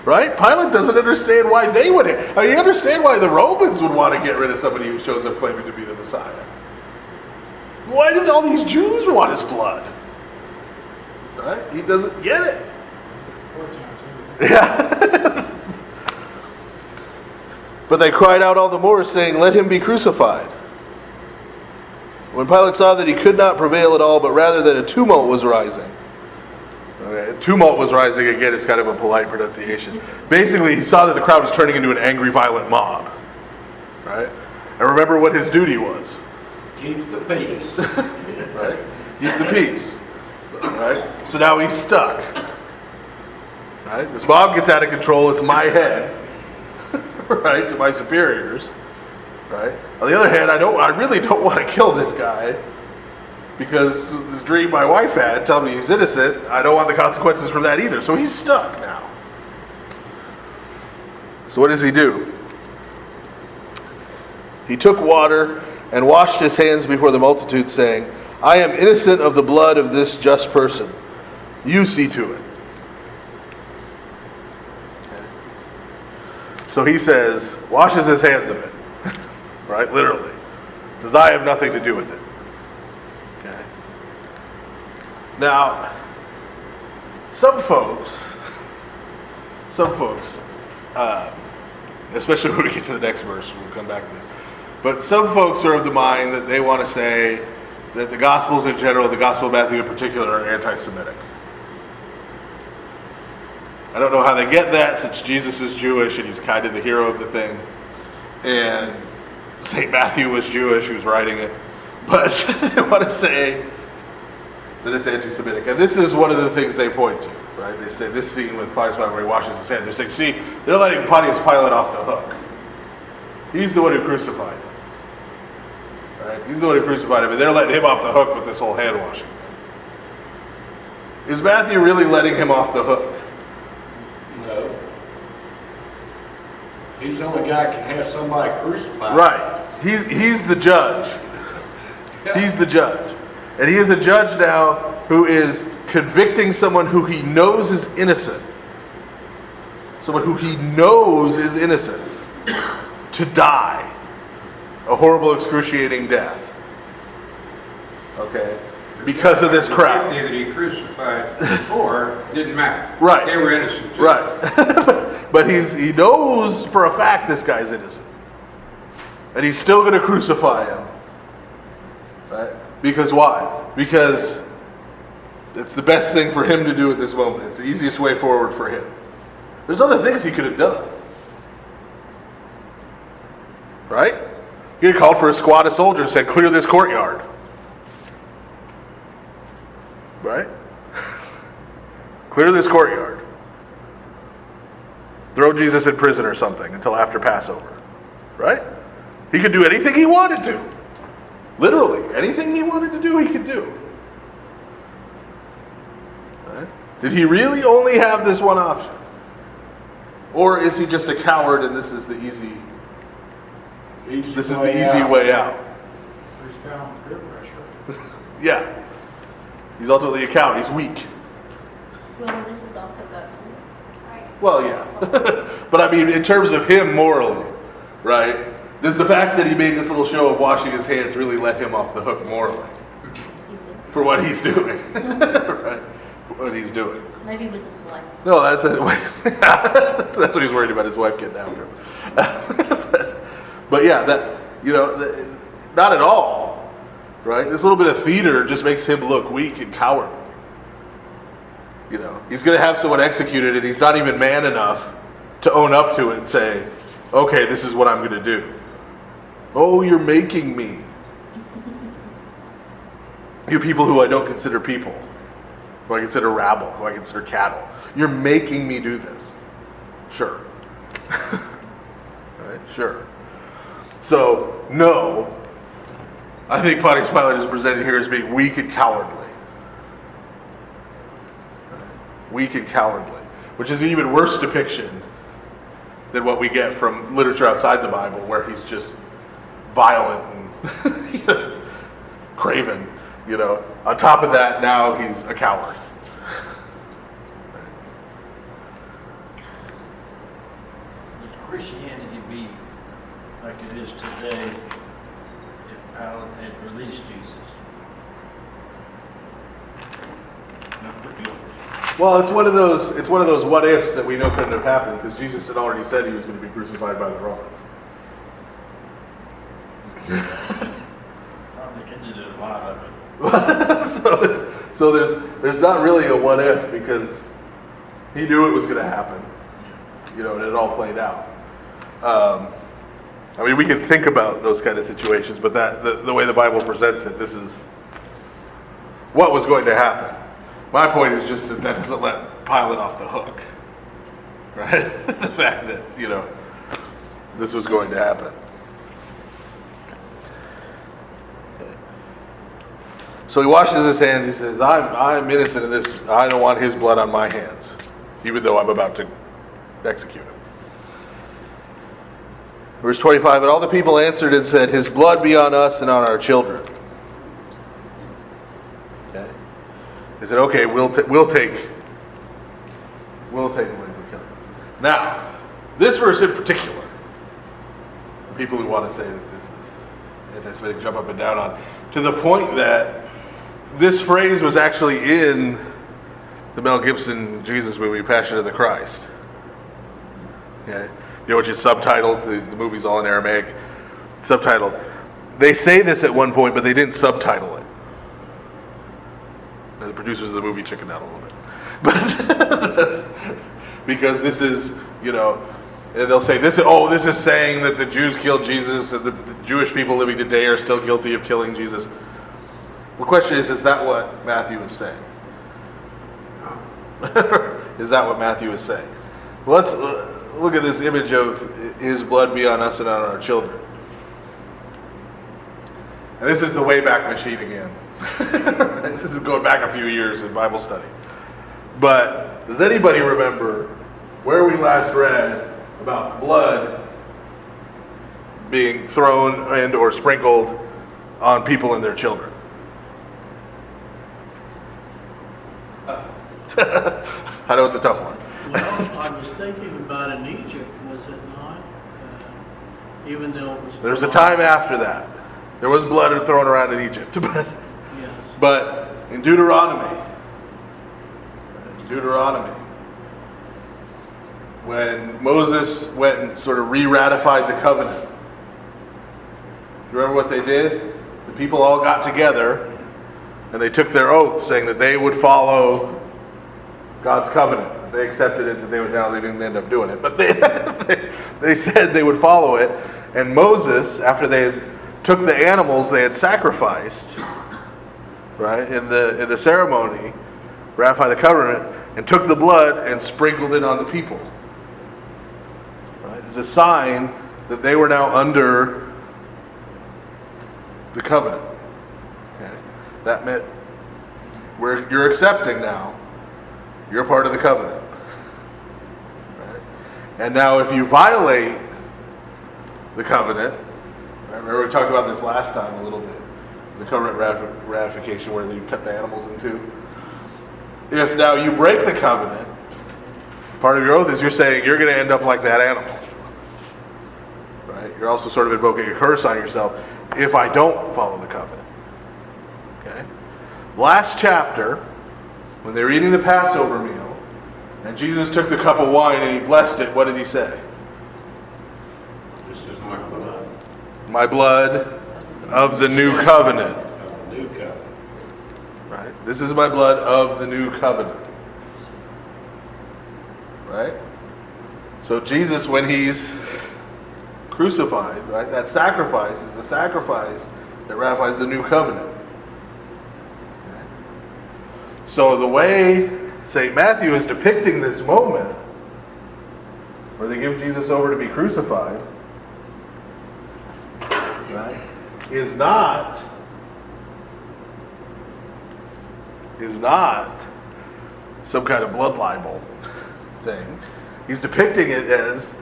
Right? Pilate doesn't understand why they would. You understand why the Romans would want to get rid of somebody who shows up claiming to be the Messiah. Why did all these Jews want his blood? Right? He doesn't get it. It's 4 times, too. Yeah. But they cried out all the more, saying, let him be crucified. When Pilate saw that he could not prevail at all, but rather that a tumult was rising. Okay, a tumult was rising, again, is kind of a polite pronunciation. Basically, he saw that the crowd was turning into an angry, violent mob. Right? And remember what his duty was. Keep the peace. Right? Keep the peace. Right? So now he's stuck. Right? This mob gets out of control, it's my head. Right, to my superiors, right? On the other hand, I really don't want to kill this guy because this dream my wife had telling me he's innocent. I don't want the consequences from that either. So he's stuck now. So what does he do? He took water and washed his hands before the multitude, saying, I am innocent of the blood of this just person. You see to it. So he says, washes his hands of it. Right? Literally. Says, I have nothing to do with it. Okay. Now, some folks especially when we get to the next verse. We'll come back to this. But some folks are of the mind that they want to say that the Gospels in general, the Gospel of Matthew in particular, are anti-Semitic. I don't know how they get that, since Jesus is Jewish and he's kind of the hero of the thing. And St. Matthew was Jewish, who's writing it. But they want to say that it's anti-Semitic. And this is one of the things they point to, right? They say this scene with Pontius Pilate where he washes his hands. They're saying, see, they're letting Pontius Pilate off the hook. He's the one who crucified him. Right? He's the one who crucified him, and they're letting him off the hook with this whole hand washing thing. Is Matthew really letting him off the hook? No. He's the only guy that can have somebody crucified. Right. He's the judge. He's the judge. And he is a judge now who is convicting someone who he knows is innocent. Someone who he knows is innocent to die a horrible, excruciating death. Okay? Because of this crowd. The 50 that he crucified before didn't matter. Right. They were innocent too. Right. But he knows for a fact this guy's innocent. And he's still going to crucify him. Right? Because why? Because it's the best thing for him to do at this moment. It's the easiest way forward for him. There's other things he could have done. Right? He had called for a squad of soldiers and said, clear this courtyard. Right? Clear this courtyard. Throw Jesus in prison or something until after Passover. Right? He could do anything he wanted to. Literally, anything he wanted to do, he could do. Right? Did he really only have this one option? Or is he just a coward and this is the easy way out? Where's down peer pressure? Yeah. He's ultimately a coward. He's weak. Well, this is also God's will. Right. Well, yeah. But I mean, in terms of him morally, right? Does the fact that he made this little show of washing his hands really let him off the hook morally for what he's doing? Right? What he's doing. Maybe with his wife. No, that's what he's worried about, his wife getting after him. but yeah, not at all, right? This little bit of theater just makes him look weak and cowardly. He's going to have someone executed and he's not even man enough to own up to it and say, okay, this is what I'm going to do. Oh, you're making me. You people who I don't consider people, who I consider rabble, who I consider cattle. You're making me do this. Sure. Right? Sure. So, no. I think Pontius Pilate is presented here as being weak and cowardly. Weak and cowardly. Which is an even worse depiction than what we get from literature outside the Bible, where he's just violent and craven. On top of that, now he's a coward. Would Christianity be like it is today if Pilate had released Jesus? Not put you on this. Well, it's one of those what ifs that we know couldn't have happened, because Jesus had already said he was going to be crucified by the Romans. Probably ended a lot of it. so there's not really a what if, because he knew it was going to happen, and it all played out. I mean, we can think about those kind of situations, but the way the Bible presents it, this is what was going to happen. My point is just that doesn't let Pilate off the hook, right? The fact that this was going to happen. So he washes his hands. He says, I'm innocent of this. I don't want his blood on my hands, even though I'm about to execute him. Verse 25, and all the people answered and said, his blood be on us and on our children. Okay. They said, okay, we'll take the blame for killing him. Now, this verse in particular, people who want to say that this is anti-Semitic jump up and down on, to the point that this phrase was actually in the Mel Gibson Jesus movie, Passion of the Christ. Okay? which is subtitled. The movie's all in Aramaic, subtitled. They say this at one point, but they didn't subtitle it. And the producers of the movie chickened out a little bit. But that's because this is, and they'll say, this is saying that the Jews killed Jesus and the Jewish people living today are still guilty of killing Jesus. The question is that what Matthew is saying? Is that what Matthew is saying? Well, let's look at this image of his blood be on us and on our children. And this is the Wayback Machine again. This is going back a few years in Bible study. But does anybody remember where we last read about blood being thrown and or sprinkled on people and their children? I know it's a tough one. Well, I was thinking about in Egypt, was it not? Even though it was... There's a time after that. There was blood thrown around in Egypt. Yes. But in Deuteronomy, when Moses went and sort of re-ratified the covenant, remember what they did? The people all got together and they took their oath saying that they would follow God's covenant. They accepted it, that they would. Now they didn't end up doing it, but they said they would follow it. And Moses, after they took the animals they had sacrificed, right, in the ceremony, ratified the covenant, and took the blood and sprinkled it on the people. Right? It's a sign that they were now under the covenant. Okay? That meant you're accepting now. You're part of the covenant. Right? And now if you violate the covenant, right, remember we talked about this last time a little bit, the covenant ratification where you cut the animals in two. If now you break the covenant, part of your oath is you're saying you're going to end up like that animal. Right? You're also sort of invoking a curse on yourself if I don't follow the covenant. Okay? Last chapter, when they were eating the Passover meal, and Jesus took the cup of wine and he blessed it, what did he say? This is my blood. My blood of the new covenant. Of the new covenant. Right? This is my blood of the new covenant. Right? So Jesus, when he's crucified, right, that sacrifice is the sacrifice that ratifies the new covenant. Okay? So the way St. Matthew is depicting this moment where they give Jesus over to be crucified, right, is not some kind of blood libel thing. He's depicting it as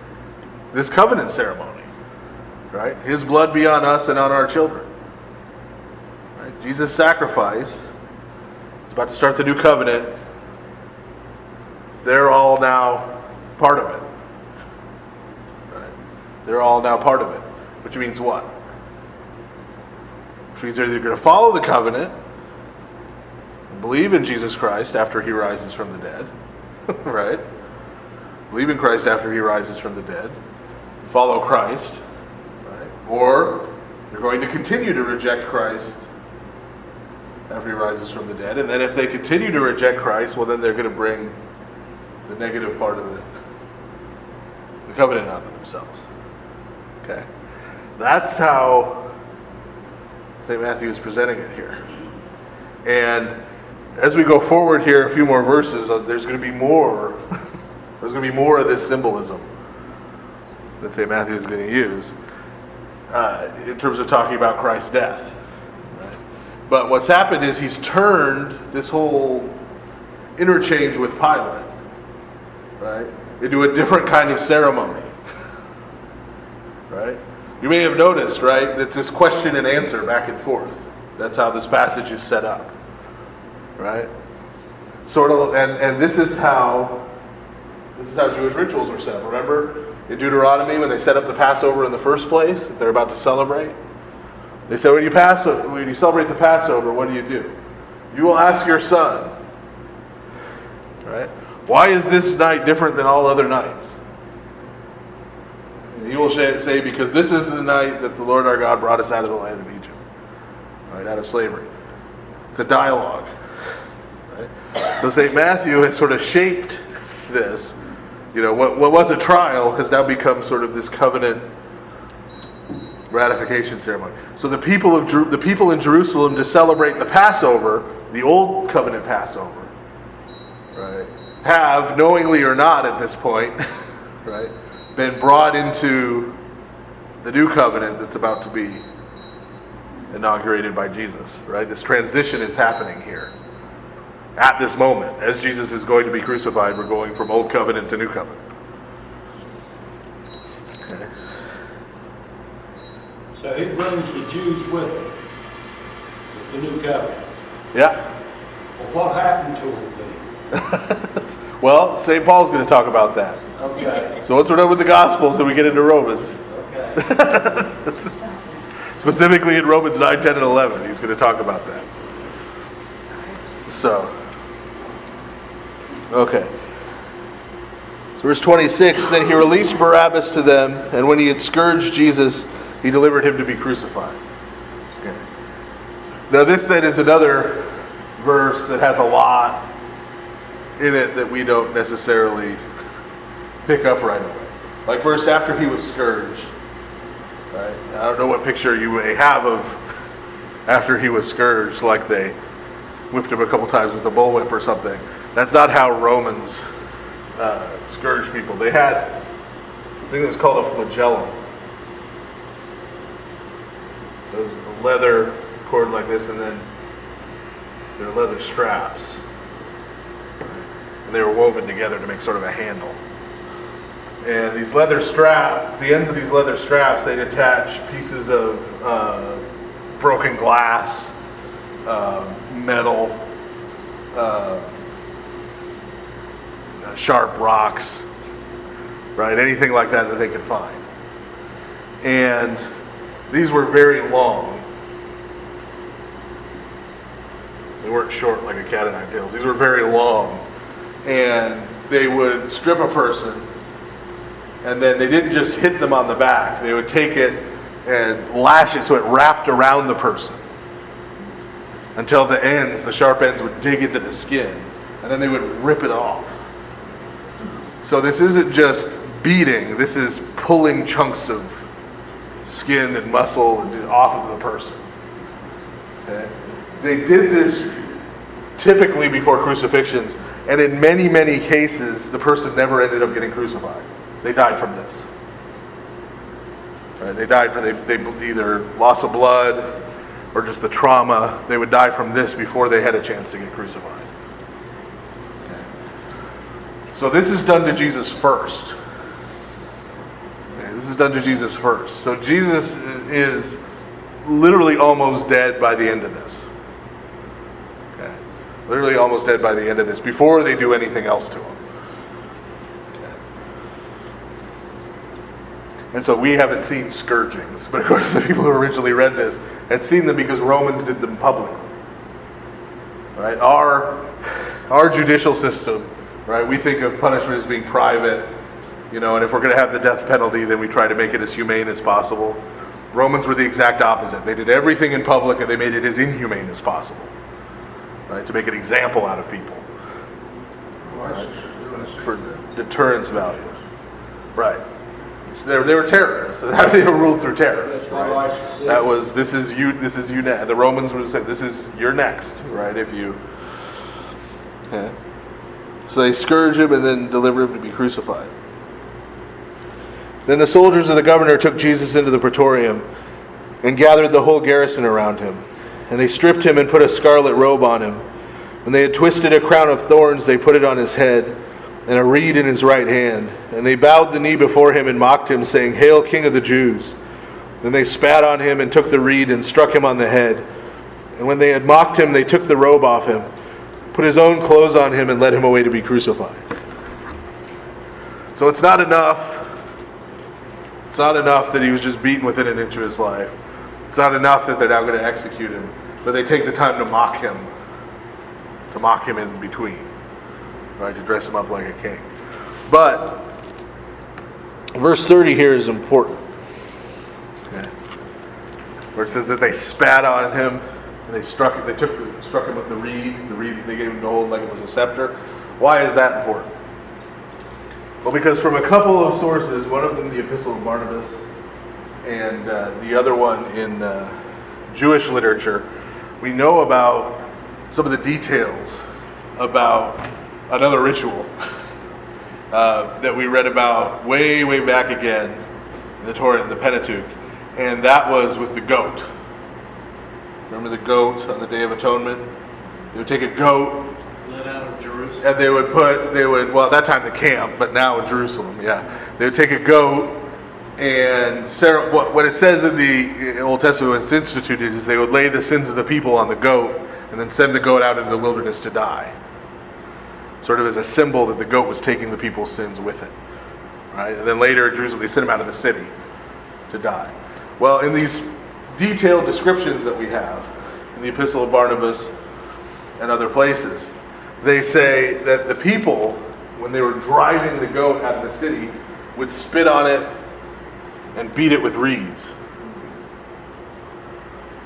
this covenant ceremony, right? His blood be on us and on our children. Right? Jesus' sacrifice is about to start the new covenant. They're all now part of it. Right? They're all now part of it. Which means what? Which means they're either going to follow the covenant, believe in Jesus Christ after he rises from the dead, right? Believe in Christ after he rises from the dead, follow Christ, right? Or they're going to continue to reject Christ after he rises from the dead. And then if they continue to reject Christ, well, then they're going to bring the negative part of the covenant onto themselves. Okay? That's how St. Matthew is presenting it here. And as we go forward here, a few more verses, there's going to be more. There's going to be more of this symbolism that St. Matthew is going to use in terms of talking about Christ's death. Right? But what's happened is he's turned this whole interchange with Pilate, right, into a different kind of ceremony. Right? You may have noticed, right, it's this question and answer back and forth. That's how this passage is set up. Right? Sort of, and this is how Jewish rituals were set up. Remember in Deuteronomy when they set up the Passover in the first place that they're about to celebrate? They said when you celebrate the Passover, what do? You will ask your son, right? Why is this night different than all other nights? And you will say, because this is the night that the Lord our God brought us out of the land of Egypt, right, out of slavery. It's a dialogue. Right? So St. Matthew has sort of shaped this. What was a trial has now become sort of this covenant ratification ceremony. So the people in Jerusalem, to celebrate the Passover, the old covenant Passover, right, have, knowingly or not at this point, right, been brought into the new covenant that's about to be inaugurated by Jesus. Right, this transition is happening here. At this moment, as Jesus is going to be crucified, we're going from old covenant to new covenant. Okay. So he brings the Jews with him, with the new covenant. Yeah. Well, what happened to them then? Well, St. Paul's going to talk about that. Okay. So once we're done with the Gospels, then we get into Romans. Okay. Specifically in Romans 9, 10, and 11. He's going to talk about that. So, okay. So verse 26, then he released Barabbas to them, and when he had scourged Jesus, he delivered him to be crucified. Okay. Now this then is another verse that has a lot in it that we don't necessarily pick up right away. Like first, after he was scourged, right? I don't know what picture you may have of after he was scourged, like they whipped him a couple times with a bullwhip or something. That's not how Romans scourged people. They had, I think it was called a flagellum. It was a leather cord like this, and then there were leather straps. And they were woven together to make sort of a handle. And these leather straps, the ends of these leather straps, they'd attach pieces of broken glass, metal, sharp rocks, right? Anything like that that they could find. And these were very long. They weren't short like a cat o' nine tails. These were very long. And they would strip a person, and then they didn't just hit them on the back. They would take it and lash it so it wrapped around the person until the ends, the sharp ends, would dig into the skin, and then they would rip it off. So this isn't just beating, this is pulling chunks of skin and muscle off of the person. Okay? They did this typically before crucifixions, and in many, many cases, the person never ended up getting crucified. They died from this. Right? They died from they either loss of blood or just the trauma. They would die from this before they had a chance to get crucified. Okay. So this is done to Jesus first. Okay, this is done to Jesus first. So Jesus is literally almost dead by the end of this. Okay. Literally almost dead by the end of this, before they do anything else to him. And so we haven't seen scourgings, but of course the people who originally read this had seen them because Romans did them publicly. Right? Our judicial system, right? We think of punishment as being private, and if we're going to have the death penalty, then we try to make it as humane as possible. Romans were the exact opposite. They did everything in public, and they made it as inhumane as possible, right? To make an example out of people, right? For deterrence value, right? They were terrorists. They were ruled through terror. That's what ISIS said. That was, this is you next. The Romans would say, you're next, right? If you, okay. So they scourge him and then deliver him to be crucified. Then the soldiers of the governor took Jesus into the praetorium and gathered the whole garrison around him. And they stripped him and put a scarlet robe on him. When they had twisted a crown of thorns, they put it on his head, and a reed in his right hand. And they bowed the knee before him and mocked him, saying, "Hail, King of the Jews!" Then they spat on him and took the reed and struck him on the head. And when they had mocked him, they took the robe off him, put his own clothes on him, and led him away to be crucified. So it's not enough. It's not enough that he was just beaten within an inch of his life. It's not enough that they're now going to execute him. But they take the time to mock him in between. Right, to dress him up like a king. But Verse 30 here is important. Okay. Where it says that they spat on him and they struck him with the reed that they gave him to hold like it was a scepter. Why is that important? Well, because from a couple of sources, one of them the Epistle of Barnabas, and the other one in Jewish literature, we know about some of the details about another ritual that we read about way, way back again in the Torah and the Pentateuch, and that was with the goat. Remember the goat on the Day of Atonement? They would take a goat, Let out of Jerusalem. and they would, well, at that time the camp, but now in Jerusalem, yeah. They would take a goat, and what it says in the Old Testament when it's instituted is they would lay the sins of the people on the goat, and then send the goat out into the wilderness to die. Sort of as a symbol that the goat was taking the people's sins with it. Right? And then later in Jerusalem they sent him out of the city to die. Well, in these detailed descriptions that we have in the Epistle of Barnabas and other places, they say that the people, when they were driving the goat out of the city, would spit on it and beat it with reeds.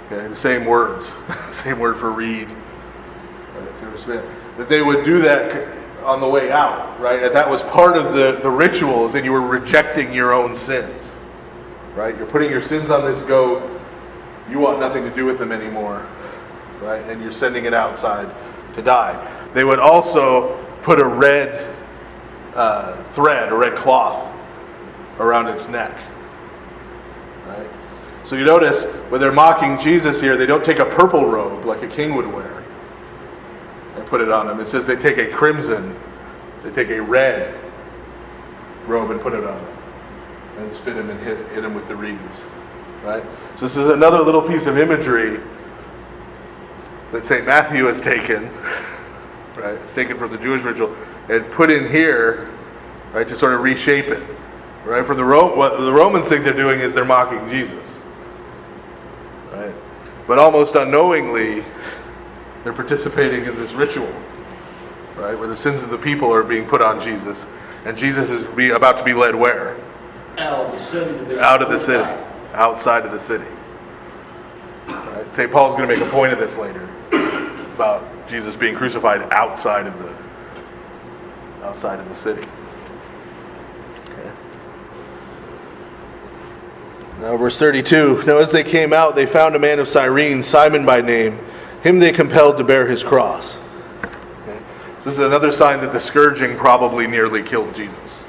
Okay, the same words, same word for reed. That they would do that on the way out, right? And that was part of the rituals, and you were rejecting your own sins, right? You're putting your sins on this goat. You want nothing to do with them anymore, right? And you're sending it outside to die. They would also put a red thread, a red cloth around its neck, right? So you notice when they're mocking Jesus here, they don't take a purple robe like a king would wear and put it on him. It says they take a crimson, they take a red robe and put it on him and spit him and hit him with the reeds, right? So this is another little piece of imagery that St. Matthew has taken, right? It's taken from the Jewish ritual and put in here, right, to sort of reshape it, right? For what the Romans think they're doing is they're mocking Jesus, right? But almost unknowingly, they're participating in this ritual, right, where the sins of the people are being put on Jesus, and Jesus is about to be led where? Out of the city. Out of the city, outside of the city. Right? St. Paul's going to make a point of this later about Jesus being crucified outside of the city. Okay. Now, verse 32. Now, as they came out, they found a man of Cyrene, Simon by name. Him they compelled to bear his cross. Okay. So this is another sign that the scourging probably nearly killed Jesus.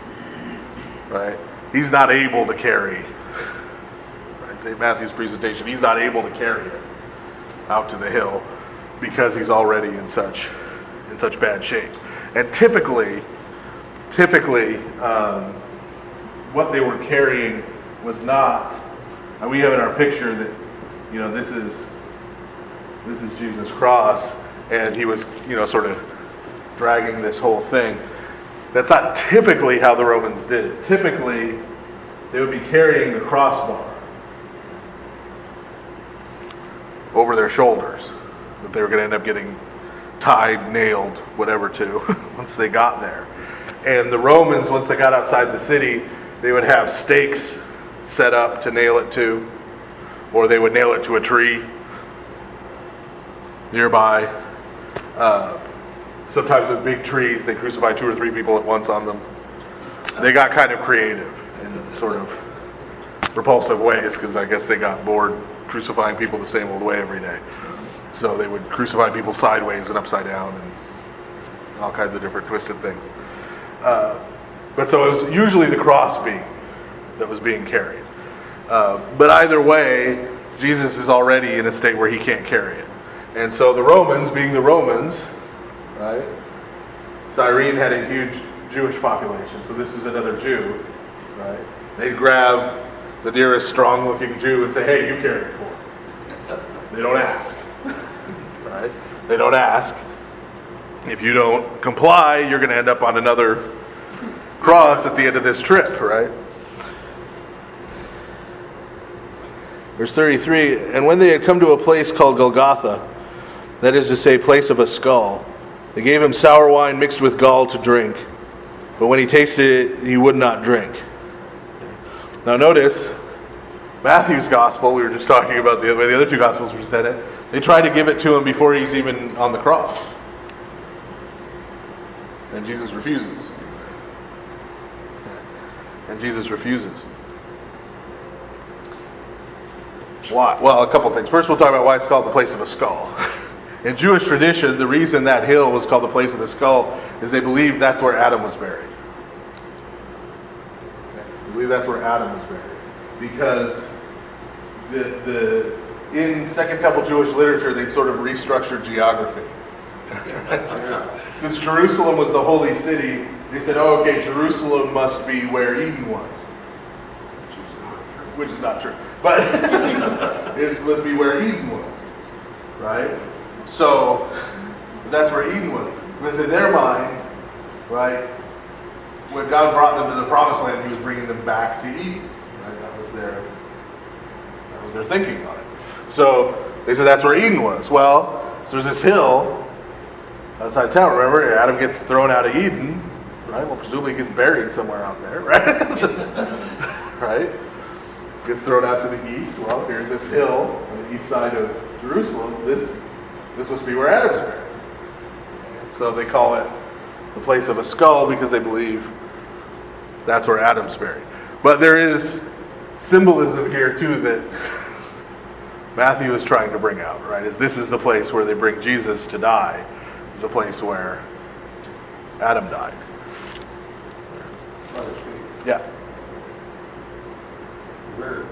Right? He's not able to carry. Right? St. Matthew's presentation. He's not able to carry it out to the hill because he's already in such bad shape. And typically, what they were carrying was not. And we have in our picture that, this is Jesus' cross, and he was, sort of dragging this whole thing. That's not typically how the Romans did it. Typically, they would be carrying the crossbar over their shoulders that they were going to end up getting tied, nailed, whatever to once they got there. And the Romans, once they got outside the city, they would have stakes set up to nail it to, or they would nail it to a tree nearby. Sometimes with big trees, they crucify 2 or 3 people at once on them. They got kind of creative in sort of repulsive ways because I guess they got bored crucifying people the same old way every day. So they would crucify people sideways and upside down and all kinds of different twisted things. But so it was usually the cross that was being carried. But either way, Jesus is already in a state where he can't carry it. And so the Romans, being the Romans, right? Cyrene had a huge Jewish population, so this is another Jew, right? They'd grab the nearest strong-looking Jew and say, hey, you carry it for me. They don't ask, right? They don't ask. If you don't comply, you're going to end up on another cross at the end of this trip, right? Verse 33, and when they had come to a place called Golgotha, that is to say, place of a skull, they gave him sour wine mixed with gall to drink. But when he tasted it, he would not drink. Now notice, Matthew's gospel, we were just talking about the other two gospels presented, they try to give it to him before he's even on the cross. And Jesus refuses. And Jesus refuses. Why? Well, a couple things. First, we'll talk about why it's called the place of a skull. In Jewish tradition, the reason that hill was called the place of the skull is they believe that's where Adam was buried. They believe that's where Adam was buried. Because in Second Temple Jewish literature, they've sort of restructured geography. Since Jerusalem was the holy city, they said, oh, okay, Jerusalem must be where Eden was. Which is not true. But it must be where Eden was. Right? So, that's where Eden was. Because in their mind, right, when God brought them to the promised land, he was bringing them back to Eden. Right? That was their thinking on it. So, they said that's where Eden was. Well, so there's this hill outside town. Remember, Adam gets thrown out of Eden, right? Well, presumably he gets buried somewhere out there, right? Right? Gets thrown out to the east. Well, here's this hill on the east side of Jerusalem. This must be where Adam's buried. So they call it the place of a skull because they believe that's where Adam's buried. But there is symbolism here too that Matthew is trying to bring out, right? This is the place where they bring Jesus to die. It's the place where Adam died. Yeah. Where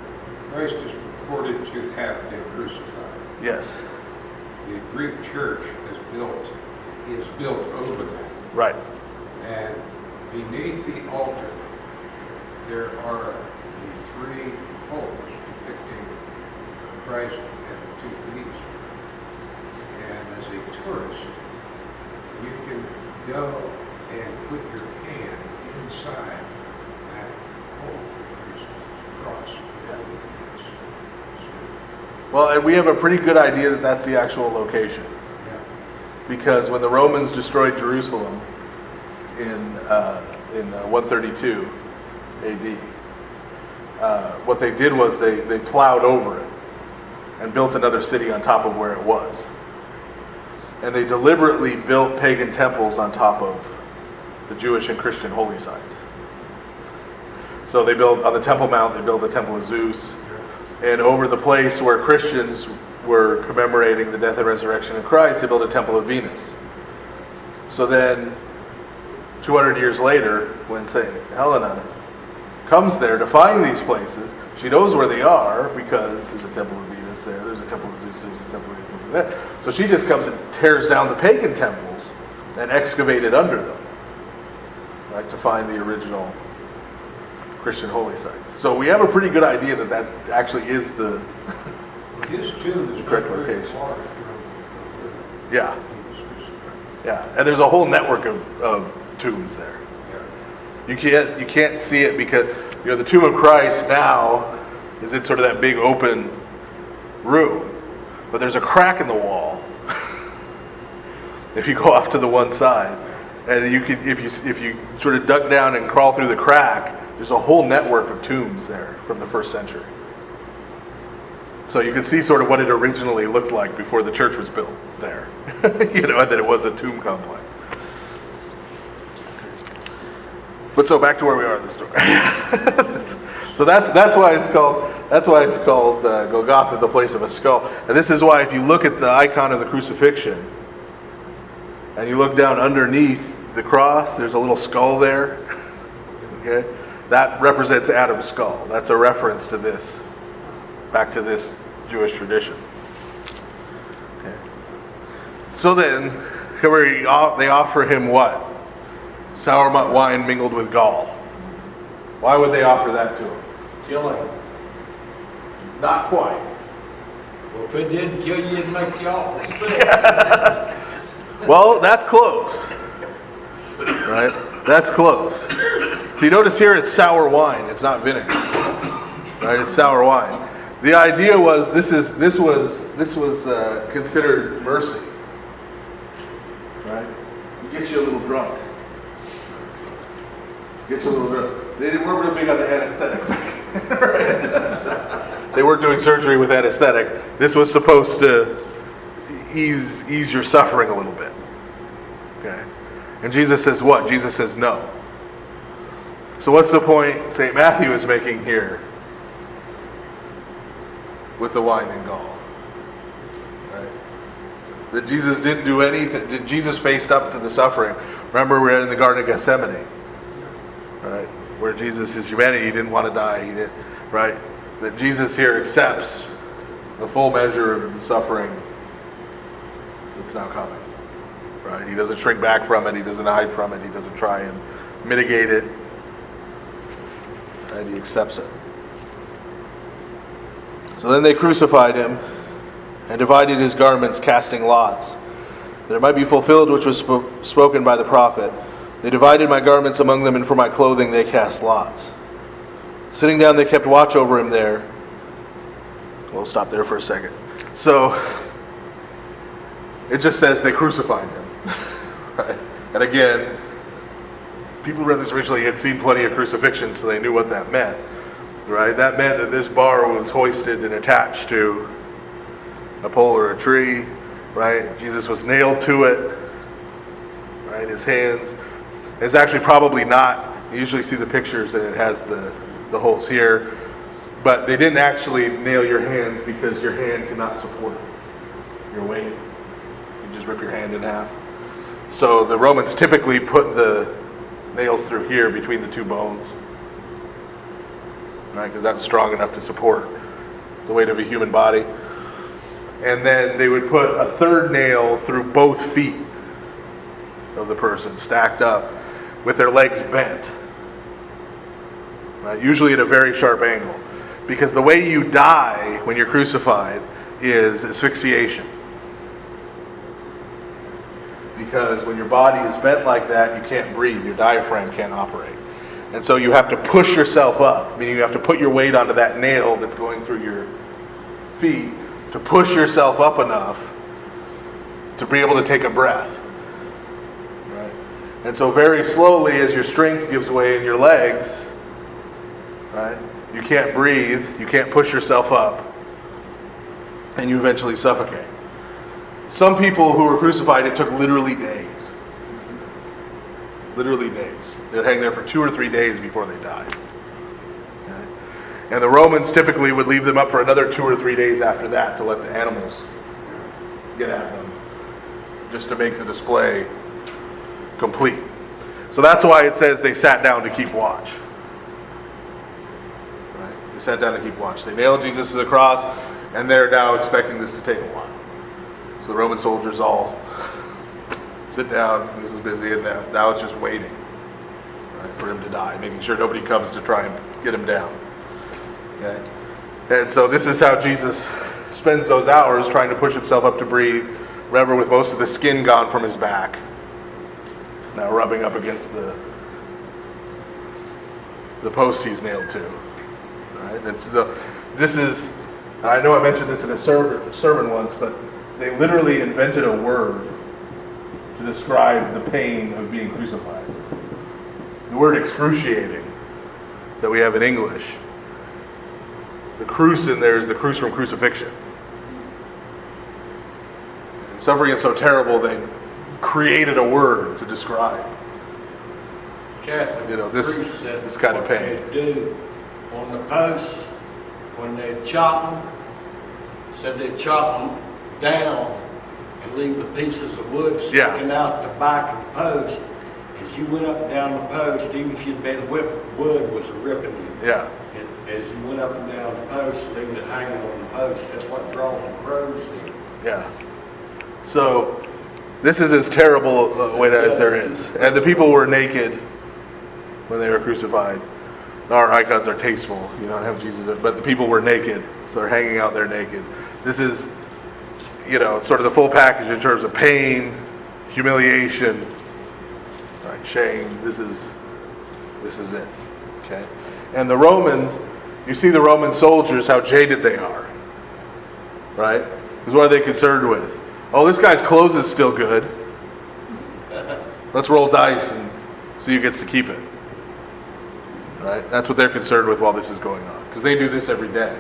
Christ is purported to have been crucified. Yes. The Greek church is built over that. Right. And beneath the altar, there are the three poles depicting Christ and the two thieves. And as a tourist, you can go and put your hand inside that hole. Cross. Well, and we have a pretty good idea that that's the actual location. Yeah. Because when the Romans destroyed Jerusalem in 132 AD, what they did was they plowed over it and built another city on top of where it was. And they deliberately built pagan temples on top of the Jewish and Christian holy sites. So they built, on the Temple Mount, they built the Temple of Zeus. And over the place where Christians were commemorating the death and resurrection of Christ, they built a Temple of Venus. So then, 200 years later, when St. Helena comes there to find these places, she knows where they are because there's a Temple of Venus there, there's a Temple of Zeus, there's a Temple of there. So she just comes and tears down the pagan temples and excavated under them, right, to find the original Christian holy sites. So we have a pretty good idea that that actually is the His tomb is correct very location. far from where Yeah, he was crucified. yeah, and there's a whole network of tombs there. Yeah. You can't see it because the tomb of Christ now is in sort of that big open room, but there's a crack in the wall if you go off to the one side, and you can if you sort of duck down and crawl through the crack. There's a whole network of tombs there from the first century. So you can see sort of what it originally looked like before the church was built there. And that it was a tomb complex. But so back to where we are in the story. So that's why it's called Golgotha, the place of a skull. And this is why if you look at the icon of the crucifixion and you look down underneath the cross, there's a little skull there. Okay? That represents Adam's skull. That's a reference to this, back to this Jewish tradition. Okay. So then, they offer him what? Sour malt wine mingled with gall. Why would they offer that to him? Killing. Not quite. Well, if it didn't kill you, it'd make you all sick. Well, that's close. Right? That's close. So you notice here it's sour wine. It's not vinegar. Right? It's sour wine. The idea was this was considered mercy. Right? It gets you a little drunk. Gets you a little drunk. They weren't real big on the anesthetic back then. They weren't doing surgery with anesthetic. This was supposed to ease your suffering a little bit. Okay? And Jesus says what? Jesus says no. So what's the point St. Matthew is making here with the wine and gall? Right? That Jesus didn't do anything. That Jesus faced up to the suffering. Remember, we're in the Garden of Gethsemane, right? Where Jesus, his humanity, he didn't want to die. He didn't, right? That Jesus here accepts the full measure of the suffering that's now coming. Right? He doesn't shrink back from it. He doesn't hide from it. He doesn't try and mitigate it. And he accepts it. So then they crucified him and divided his garments, casting lots, that it might be fulfilled which was spoken by the prophet. They divided my garments among them, and for my clothing they cast lots. Sitting down, they kept watch over him there. We'll stop there for a second. So, it just says they crucified him. Right? And again, people who read this originally had seen plenty of crucifixions, so they knew what that meant. Right? That meant that this bar was hoisted and attached to a pole or a tree. Right? Jesus was nailed to it. Right? His hands. It's actually probably not. You usually see the pictures and it has the holes here. But they didn't actually nail your hands because your hand cannot support your weight. You just rip your hand in half. So the Romans typically put the nails through here between the two bones. Right? Because that was strong enough to support the weight of a human body. And then they would put a third nail through both feet of the person, stacked up, with their legs bent. Right? Usually at a very sharp angle. Because the way you die when you're crucified is asphyxiation. Because when your body is bent like that, you can't breathe. Your diaphragm can't operate. And so you have to push yourself up, meaning you have to put your weight onto that nail that's going through your feet to push yourself up enough to be able to take a breath. Right? And so very slowly, as your strength gives way in your legs, right, you can't breathe, you can't push yourself up, and you eventually suffocate. Some people who were crucified, it took literally days. Literally days. They'd hang there for 2 or 3 days before they died. Okay? And the Romans typically would leave them up for another 2 or 3 days after that to let the animals get at them, just to make the display complete. So that's why it says they sat down to keep watch. Right? They sat down to keep watch. They nailed Jesus to the cross, and they're now expecting this to take a while. So the Roman soldiers all sit down, this is busy, and now it's just waiting, right, for him to die, making sure nobody comes to try and get him down. Okay? And so this is how Jesus spends those hours trying to push himself up to breathe. Remember, with most of the skin gone from his back, now rubbing up against the post he's nailed to. Right? This is, I know I mentioned this in a sermon once, but they literally invented a word to describe the pain of being crucified. The word excruciating that we have in English. The cruce in there is the cruce from crucifixion. And suffering is so terrible they created a word to describe, Catholic this kind of pain. What they do on the posts when they chop them, said they chop them down and leave the pieces of wood sticking out the back of the post. As you went up and down the post, even if you'd been whipped, wood was ripping you. Yeah. As you went up and down the post, leaving it hanging on the post, that's what drawing the crows in. Yeah. So this is as terrible a way as there is. And the people were naked when they were crucified. Our icons are tasteful, you don't have Jesus, but the people were naked, so they're hanging out there naked. This is, sort of the full package in terms of pain, humiliation, right, shame. This is it. Okay? And the Romans, you see the Roman soldiers, how jaded they are. Right? Because what are they concerned with? Oh, this guy's clothes is still good. Let's roll dice and see who gets to keep it. Right? That's what they're concerned with while this is going on. Because they do this every day.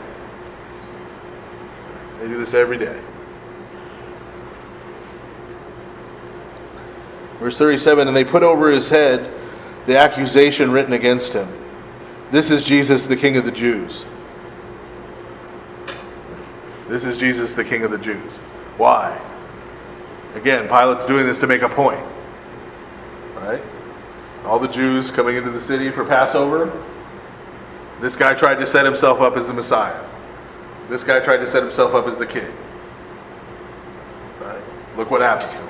They do this every day. Verse 37, and they put over his head the accusation written against him. This is Jesus, the King of the Jews. This is Jesus, the King of the Jews. Why? Again, Pilate's doing this to make a point. Right? All the Jews coming into the city for Passover. This guy tried to set himself up as the Messiah. This guy tried to set himself up as the king. Right? Look what happened to him.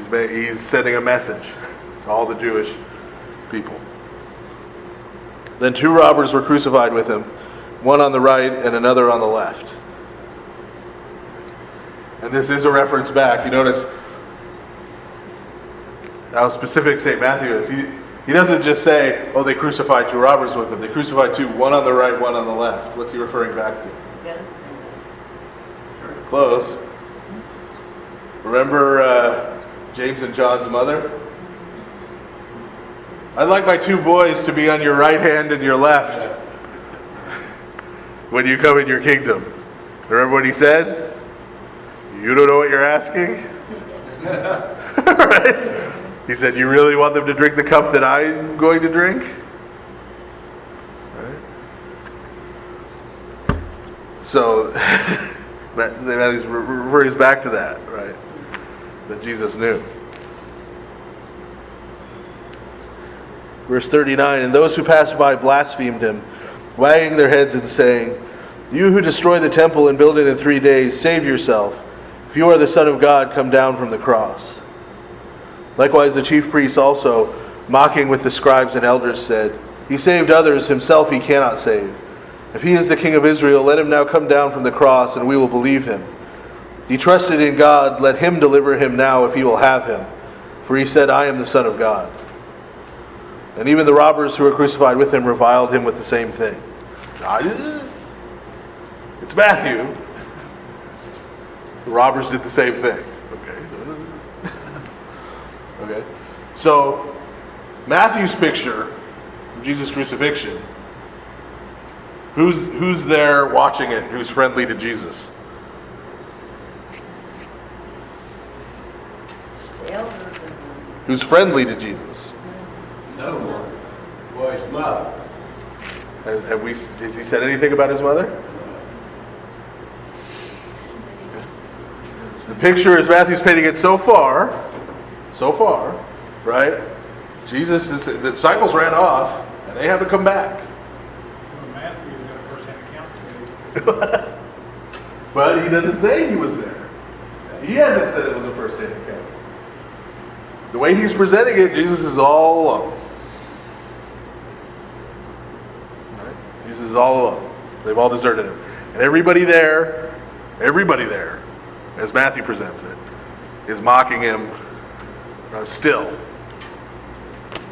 Okay? He's sending a message to all the Jewish people. Then 2 robbers were crucified with him, one on the right and another on the left. And this is a reference back. You notice how specific St. Matthew is. He doesn't just say, oh, they crucified 2 robbers with him. They crucified 2, one on the right, one on the left. What's he referring back to? Close. Remember James and John's mother? I'd like my 2 boys to be on your right hand and your left when you come in your kingdom. Remember what he said? You don't know what you're asking? Right? He said, you really want them to drink the cup that I'm going to drink? Right? So, Matthew refers back to that, right? That Jesus knew. Verse 39, and those who passed by blasphemed him, wagging their heads and saying, you who destroy the temple and build it in 3 days, save yourself. If you are the Son of God, come down from the cross. Likewise the chief priests also, mocking with the scribes and elders, said, he saved others, himself he cannot save. If he is the King of Israel, let him now come down from the cross, and we will believe him. He trusted in God, let him deliver him now if he will have him. For he said, I am the Son of God. And even the robbers who were crucified with him reviled him with the same thing. It's Matthew. The robbers did the same thing. Okay. So, Matthew's picture of Jesus' crucifixion, who's there watching it, who's friendly to Jesus? Who's friendly to Jesus? No one. Well, his mother. Has he said anything about his mother? The picture, as Matthew's painting it so far, right? The disciples ran off, and they haven't come back. Well, Matthew's got a first-hand account. But he doesn't say he was there. He hasn't said it was a first-hand account. The way he's presenting it, Jesus is all alone. Right? Jesus is all alone. They've all deserted him. And everybody there, as Matthew presents it, is mocking him still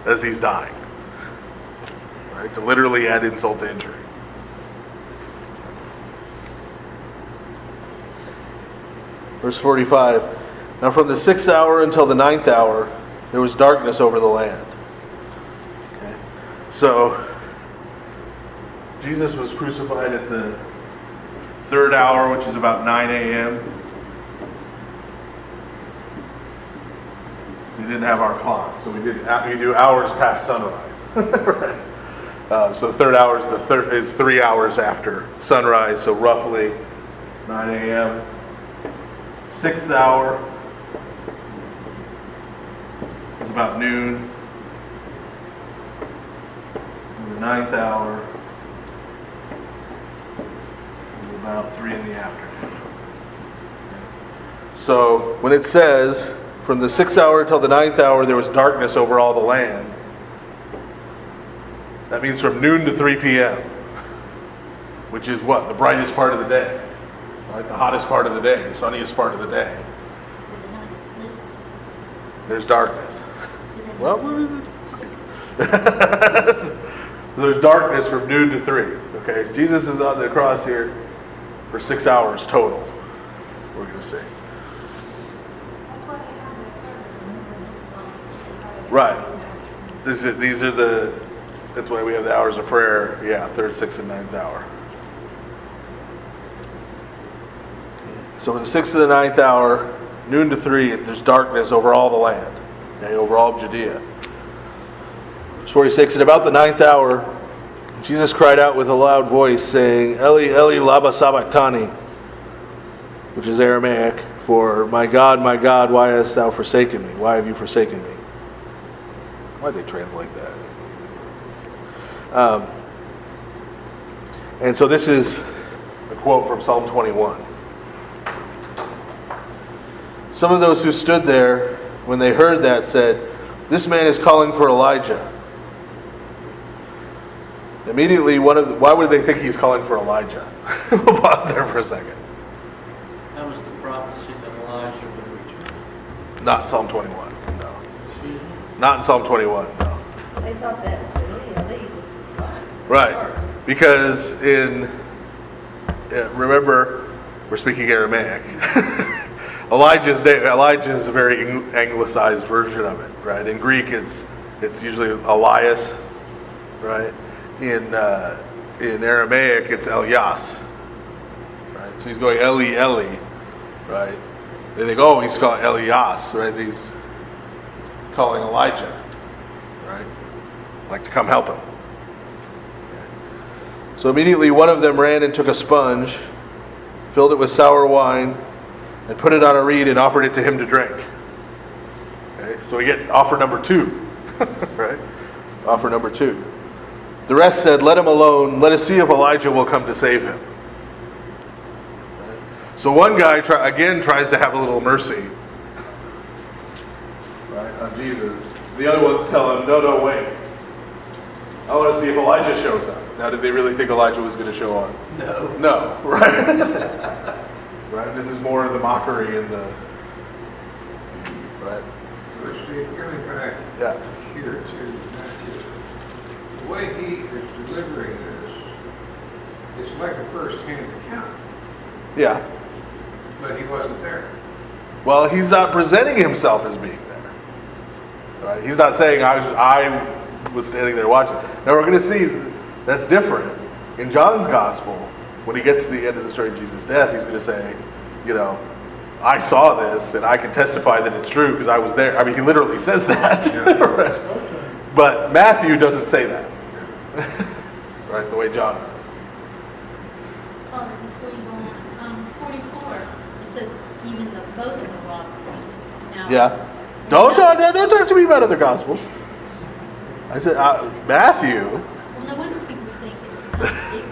as he's dying. Right? To literally add insult to injury. Verse 45, now from the 6th hour until the 9th hour, there was darkness over the land. Okay. So, Jesus was crucified at the 3rd hour, which is about 9 a.m. So we didn't have our clock, so we do hours past sunrise. Right. So the 3rd hour is 3 hours after sunrise, so roughly 9 a.m. 6th hour is about noon. And the 9th hour is about 3 in the afternoon. So when it says from the 6th hour till the 9th hour there was darkness over all the land, that means from noon to 3 p.m., which is what? The brightest part of the day. Right? The hottest part of the day, the sunniest part of the day. There's darkness. Well, there's darkness from noon to 3. Okay, so Jesus is on the cross here for 6 hours total, we're going to see. Right. These are the That's why we have the hours of prayer. Yeah, third, sixth, and ninth hour. So in the sixth and the ninth hour, noon to 3, there's darkness over all the land, okay, over all of Judea. Verse 46, at about the ninth hour, Jesus cried out with a loud voice, saying, Eli, Eli, lama sabachthani, which is Aramaic for, my God, why hast thou forsaken me? Why have you forsaken me? Why'd they translate that? And so this is a quote from Psalm 21. Some of those who stood there, when they heard that, said, this man is calling for Elijah. Immediately, why would they think he's calling for Elijah? We'll pause there for a second. That was the prophecy that Elijah would return. Not in Psalm 21, no. Excuse me? Not in Psalm 21, no. They thought that Eli was Right, because remember, we're speaking Aramaic. Elijah is a very anglicized version of it, right? In Greek, it's usually Elias, right? In Aramaic, it's Elias, right? So he's going Eli, Eli, right? They think, oh, he's calling Elias, right? He's calling Elijah, right? Like to come help him. So immediately one of them ran and took a sponge, filled it with sour wine, and put it on a reed and offered it to him to drink. Okay, so we get offer number 2, right? Offer number 2. The rest said, let him alone. Let us see if Elijah will come to save him. Right? So one guy tries to have a little mercy, right, on Jesus. The other ones tell him, no, wait. I want to see if Elijah shows up. Now, did they really think Elijah was going to show up? No, right? Right? This is more of the mockery and the... Right? Steve, coming back here to Matthew, the way he is delivering this, it's like a first-hand account, Yeah. but he wasn't there. Well, he's not presenting himself as being there. Right? He's not saying, I was standing there watching. Now, we're going to see that's different. In John's Gospel, when he gets to the end of the story of Jesus' death, he's going to say, I saw this and I can testify that it's true because I was there. I mean, he literally says that. Yeah. Right? But Matthew doesn't say that. Right? The way John does. Father, before you go on, 44, it says even both of the robbers. Now, Yeah. Don't talk to me about other Gospels. I said, Matthew. Well, no wonder people think it's contradictory.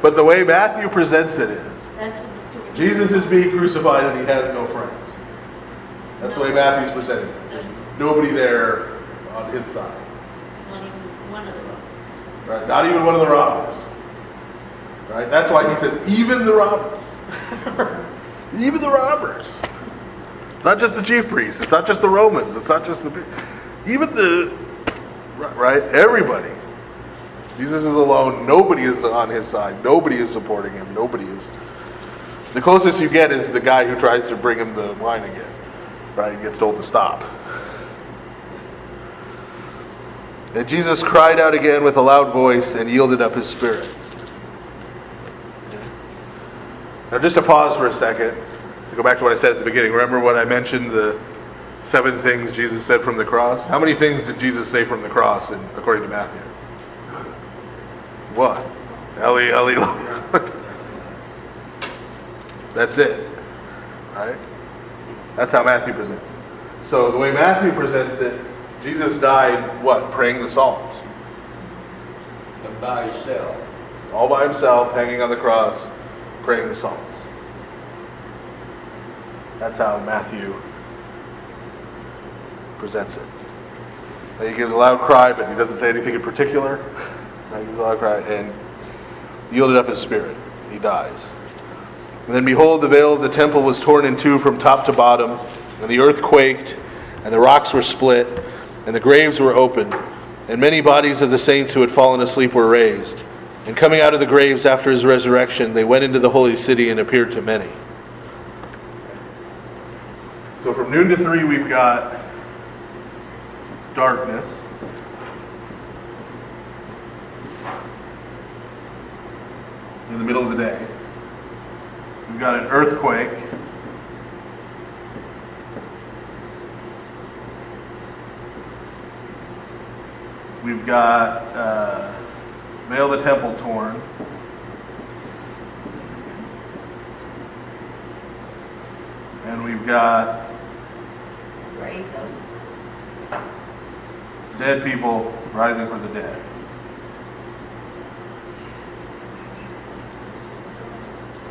But the way Matthew presents it is, That's what the story Jesus is being crucified and he has no friends. That's the way Matthew's presenting it. There's nobody there on his side. Not even one of the robbers. Right? Not even one of the robbers. Right? That's why he says, even the robbers. Even the robbers. It's not just the chief priests. It's not just the Romans. It's not just even the... Right? Everybody. Jesus is alone. Nobody is on his side. Nobody is supporting him. Nobody is... The closest you get is the guy who tries to bring him the wine again. Right? He gets told to stop. And Jesus cried out again with a loud voice and yielded up his spirit. Now just to pause for a second, to go back to what I said at the beginning. Remember when I mentioned the 7 things Jesus said from the cross? How many things did Jesus say from the cross according to Matthew? What? Eli, Eli, lama sabachthani. That's it. Right? That's how Matthew presents it. So the way Matthew presents it, Jesus died, what? Praying the Psalms. And by yourself. All by himself, hanging on the cross, praying the Psalms. That's how Matthew presents it. And he gives a loud cry, but he doesn't say anything in particular. He gives a loud cry and yielded up his spirit. He dies. And then behold, the veil of the temple was torn in two from top to bottom, and the earth quaked, and the rocks were split, and the graves were opened, and many bodies of the saints who had fallen asleep were raised. And coming out of the graves after his resurrection, they went into the holy city and appeared to many. So from noon to 3, we've got darkness. in the middle of the day. We've got an earthquake. We've got veil of the temple torn. And we've got Grave open. dead people rising from the dead.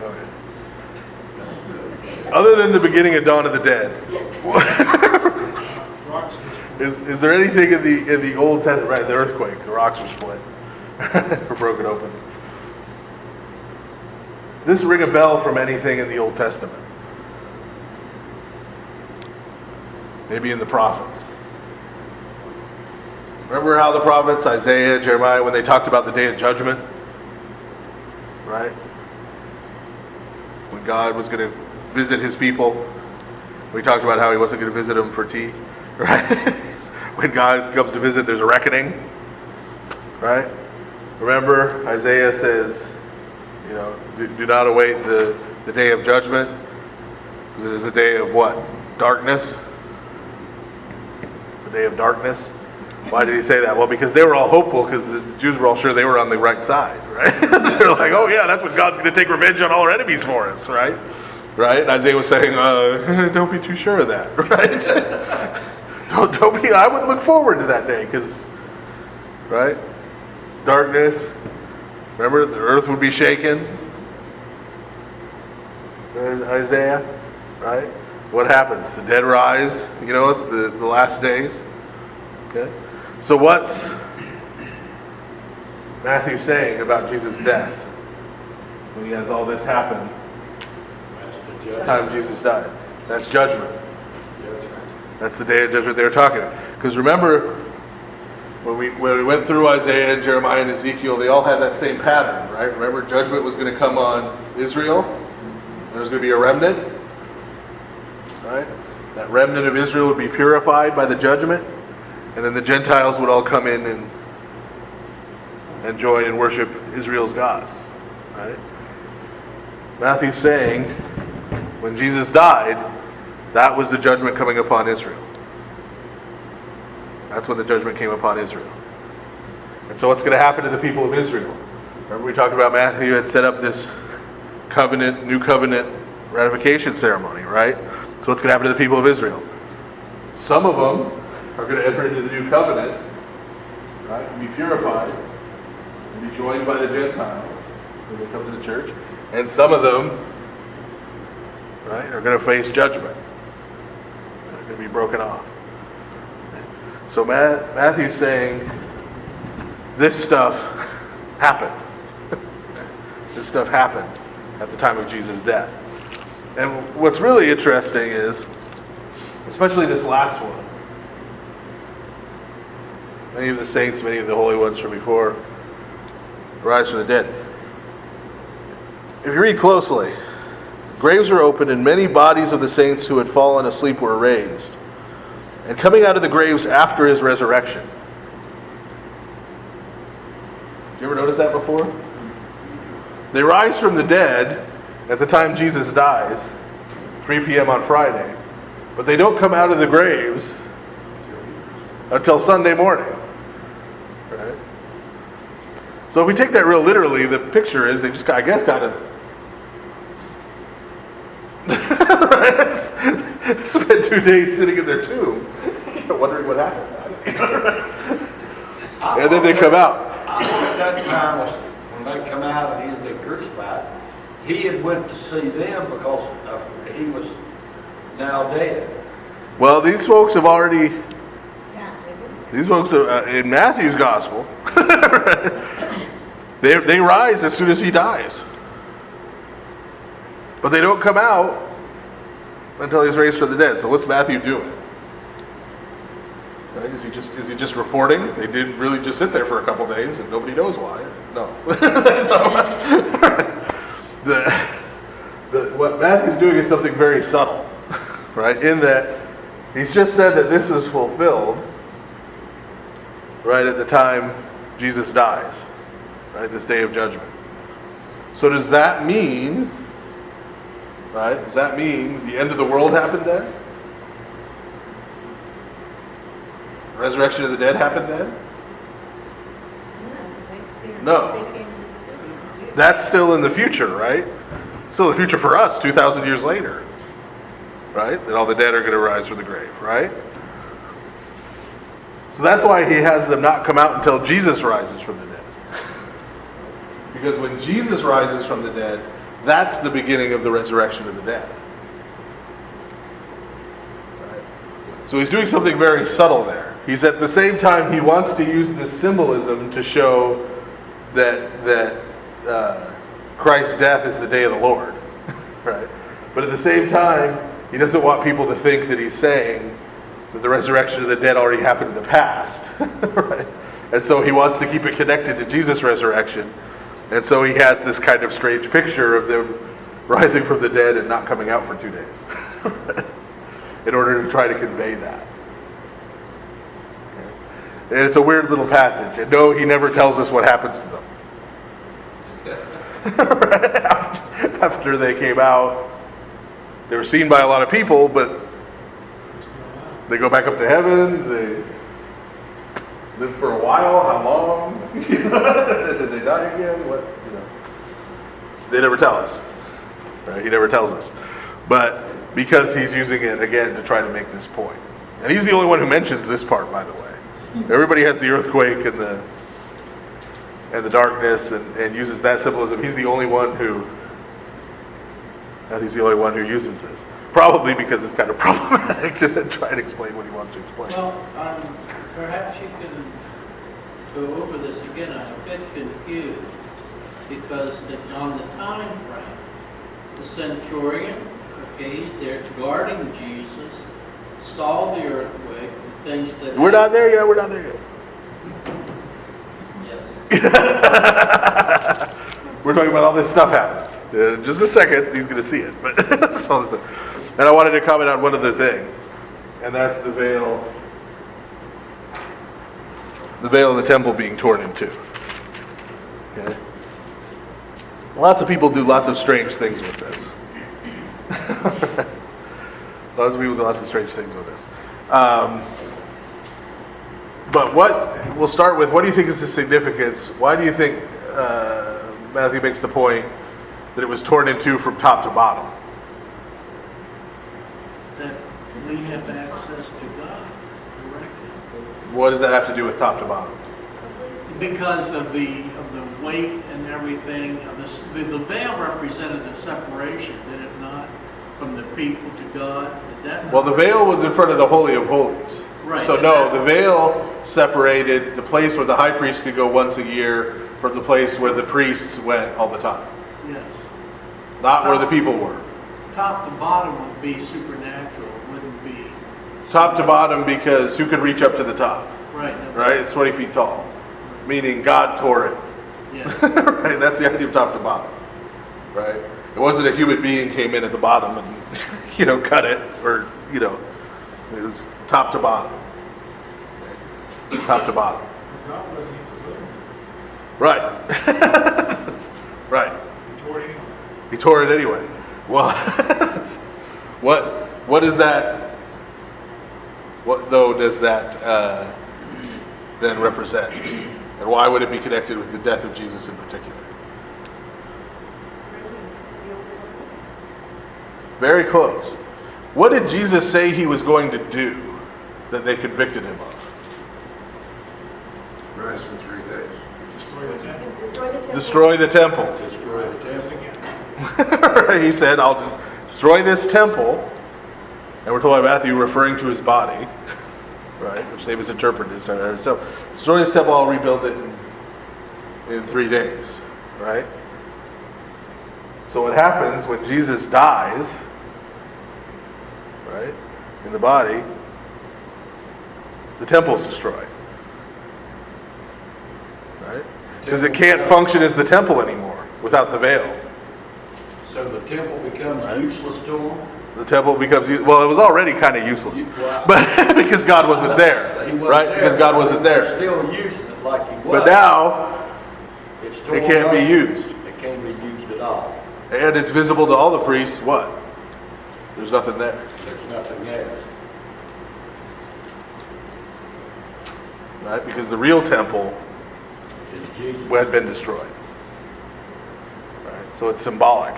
Okay. Other than the beginning of Dawn of the Dead, Rocks were split. is there anything in the Old Testament? Right, the earthquake, the rocks were split, or broken open. Does this ring a bell from anything in the Old Testament? Maybe in the prophets. Remember how the prophets, Isaiah, Jeremiah, when they talked about the day of judgment, right? When God was going to visit his people, we talked about how he wasn't going to visit them for tea, right? When God comes to visit, there's a reckoning, right? Remember, Isaiah says, you know, do not await the day of judgment, because it is a day of what? Darkness. It's a day of darkness. Why did he say that? Well, because they were all hopeful, because the Jews were all sure they were on the right side, right? They're like, oh yeah, that's what God's going to take revenge on all our enemies for us, right? Right? And Isaiah was saying, don't be too sure of that, right? don't be. I would look forward to that day, because, right? Darkness. Remember, the earth would be shaken. Isaiah, right? What happens? The dead rise. You know, the last days. Okay. So what's Matthew saying about Jesus' death when he has all this happen? That's the The judgment. time Jesus died. That's judgment. That's the judgment. That's the day of judgment they were talking about. Because remember, when we went through Isaiah and Jeremiah and Ezekiel, they all had that same pattern, right? Remember, judgment was going to come on Israel. There was going to be a remnant, right? That remnant of Israel would be purified by the judgment, and then the Gentiles would all come in and join and worship Israel's God, right? Matthew's saying, when Jesus died, that was the judgment coming upon Israel. That's when the judgment came upon Israel. And so what's going to happen to the people of Israel? Remember we talked about Matthew had set up this covenant, new covenant ratification ceremony, right? So what's going to happen to the people of Israel? Some of them are going to enter into the new covenant, right, and be purified, and be joined by the Gentiles when they come to the church. And some of them, right, are going to face judgment. They're going to be broken off. So Matthew's saying this stuff happened. This stuff happened at the time of Jesus' death. And what's really interesting is, especially this last one, many of the saints, many of the holy ones from before rise from the dead. If you read closely, graves were opened and many bodies of the saints who had fallen asleep were raised, and coming out of the graves after his resurrection. Did you ever notice that before? They rise from the dead at the time Jesus dies, 3 p.m. on Friday, but they don't come out of the graves until Sunday morning. Right? So if we take that real literally, the picture is they just, I guess, got to spend 2 days sitting in their tomb, wondering what happened. And then they come out. I thought that time was when they come out and he had been crucified. He had went to see them because he was now dead. Well, these folks have already, Yeah, they would. these folks in Matthew's gospel, they rise as soon as he dies. But they don't come out until he's raised from the dead. So what's Matthew doing? Right? Is he just reporting? They did really just sit there for a couple days and nobody knows why. No. That's not what Matthew's doing is something very subtle, right? In that he's just said that this is fulfilled right at the time Jesus dies, right? This day of judgment. So does that mean, right? Does that mean the end of the world happened then? Resurrection of the dead happened then? No. They came into the city. That's still in the future, right? Still the future for us, 2,000 years later. Right? That all the dead are going to rise from the grave, right? So that's why he has them not come out until Jesus rises from the dead. Because when Jesus rises from the dead, that's the beginning of the resurrection of the dead. Right? So he's doing something very subtle there. He's at the same time, he wants to use this symbolism to show that Christ's death is the day of the Lord. Right? But at the same time, he doesn't want people to think that he's saying that the resurrection of the dead already happened in the past. Right? And so he wants to keep it connected to Jesus' resurrection. And so he has this kind of strange picture of them rising from the dead and not coming out for 2 days. In order to try to convey that. Okay. And it's a weird little passage. And no, he never tells us what happens to them. After they came out, they were seen by a lot of people, but they go back up to heaven. They live for a while. How long? Did they die again? What? They never tell us. Right? He never tells us. But because he's using it again to try to make this point, and he's the only one who mentions this part, by the way. Everybody has the earthquake and the darkness and uses that symbolism. He's the only one who uses this. Probably because it's kind of problematic to try and explain what he wants to explain. Well, perhaps you can go over this again. I'm a bit confused because on the time frame, the centurion, okay, he's there guarding Jesus, saw the earthquake, the things that... We're not there yet. We're not there yet. Yes. We're talking about all this stuff happens. In just a second, he's going to see it. But and I wanted to comment on one other thing, and that's the veil of the temple being torn in two. Okay. Lots of people do lots of strange things with this. Lots of people do lots of strange things with this. But we'll start with, what do you think is the significance? Why do you think Matthew makes the point that it was torn in two from top to bottom? That we have access to God directly. What does that have to do with top to bottom? Because of the weight and everything, the veil represented the separation, did it not, from the people to God? Well, the veil was in front of the Holy of Holies. Right. So no, the veil separated the place where the high priest could go once a year from the place where the priests went all the time. Yes. Not where the people were. Top to bottom would be supernatural, it wouldn't be... Top to bottom, because who could reach up to the top? Right. Right? It's 20 feet tall. Meaning God tore it. Yes. Right? That's the idea of top to bottom. Right? It wasn't a human being came in at the bottom and, cut it, or, it was top to bottom. Okay? Top to bottom. God wasn't even living. Right. Right. He tore it anyway. He tore it anyway. Well, what is that? What though does that then represent? And why would it be connected with the death of Jesus in particular? Very close. What did Jesus say he was going to do that they convicted him of? Rise in 3 days. Destroy the temple. Destroy the temple. Destroy the temple. Destroy the temple. He said, I'll just destroy this temple. And we're told by Matthew referring to his body, right, which they misinterpreted. So destroy this temple, I'll rebuild it in 3 days, right? So what happens when Jesus dies, right, in the body, the temple's destroyed, right? Because it can't function as the temple anymore without the veil. So the temple becomes useless to them? The temple becomes, well, it was already kind of useless, but because God wasn't there, right? Because God wasn't there. They're still using it like he was. But now, It's it can't be used. It can't be used at And it's visible to all the priests, what? There's nothing there. There's nothing there. Right? Because the real temple It's Jesus. had been destroyed. Right? So it's symbolic.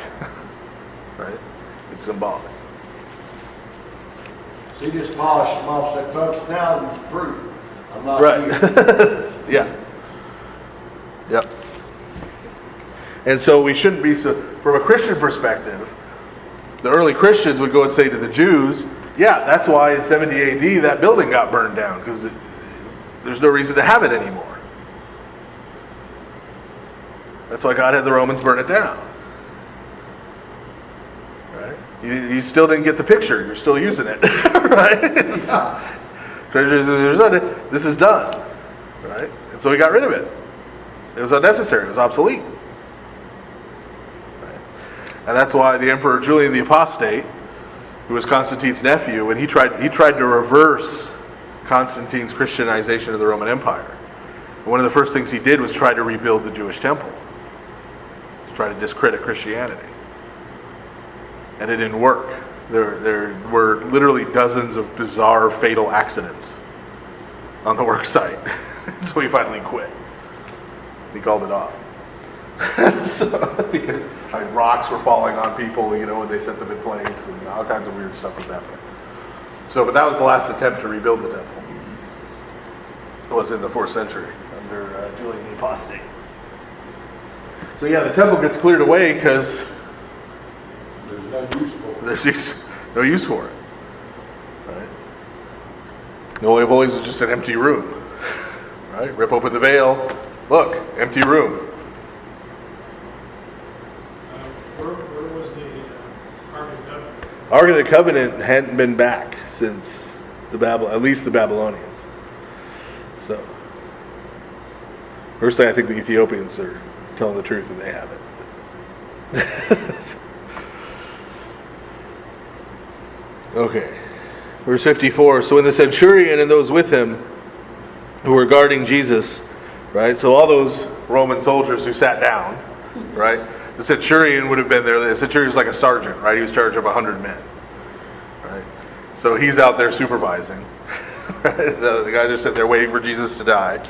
Right? It's symbolic. See this polish them off, said, folks, now it's proof. I'm not Right. here. Yeah. Yep. And so we shouldn't be so, from a Christian perspective, the early Christians would go and say to the Jews, yeah, that's why in 70 AD that building got burned down, because there's no reason to have it anymore. That's why God had the Romans burn it down. Right? You still didn't get the picture. You're still using it. Right? This is done. Right? And so he got rid of it. It was unnecessary. It was obsolete. Right? And that's why the Emperor Julian the Apostate, who was Constantine's nephew, and he tried to reverse Constantine's Christianization of the Roman Empire. And one of the first things he did was try to rebuild the Jewish temple, to try to discredit Christianity. And it didn't work. There were literally dozens of bizarre, fatal accidents on the work site. So he finally quit. He called it off. Because rocks were falling on people, when they set them in place, and all kinds of weird stuff was happening. So, but that was the last attempt to rebuild the temple. It was in the 4th century under Julian the Apostate. So yeah, the temple gets cleared away because There's no use for it. there's no use for it. Right? The Holy of Holies was just an empty room. Right? Rip open the veil. Look, empty room. Where was the Ark of the Covenant? Ark of the Covenant hadn't been back since at least the Babylonians. So, first thing, I think the Ethiopians are telling the truth and they have it. Okay, verse 54. So when the centurion and those with him who were guarding Jesus, right? So all those Roman soldiers who sat down, right? The centurion would have been there. The centurion was like a sergeant, right? He was in charge of 100 men, right? So he's out there supervising. Right? The guys are sitting there waiting for Jesus to die.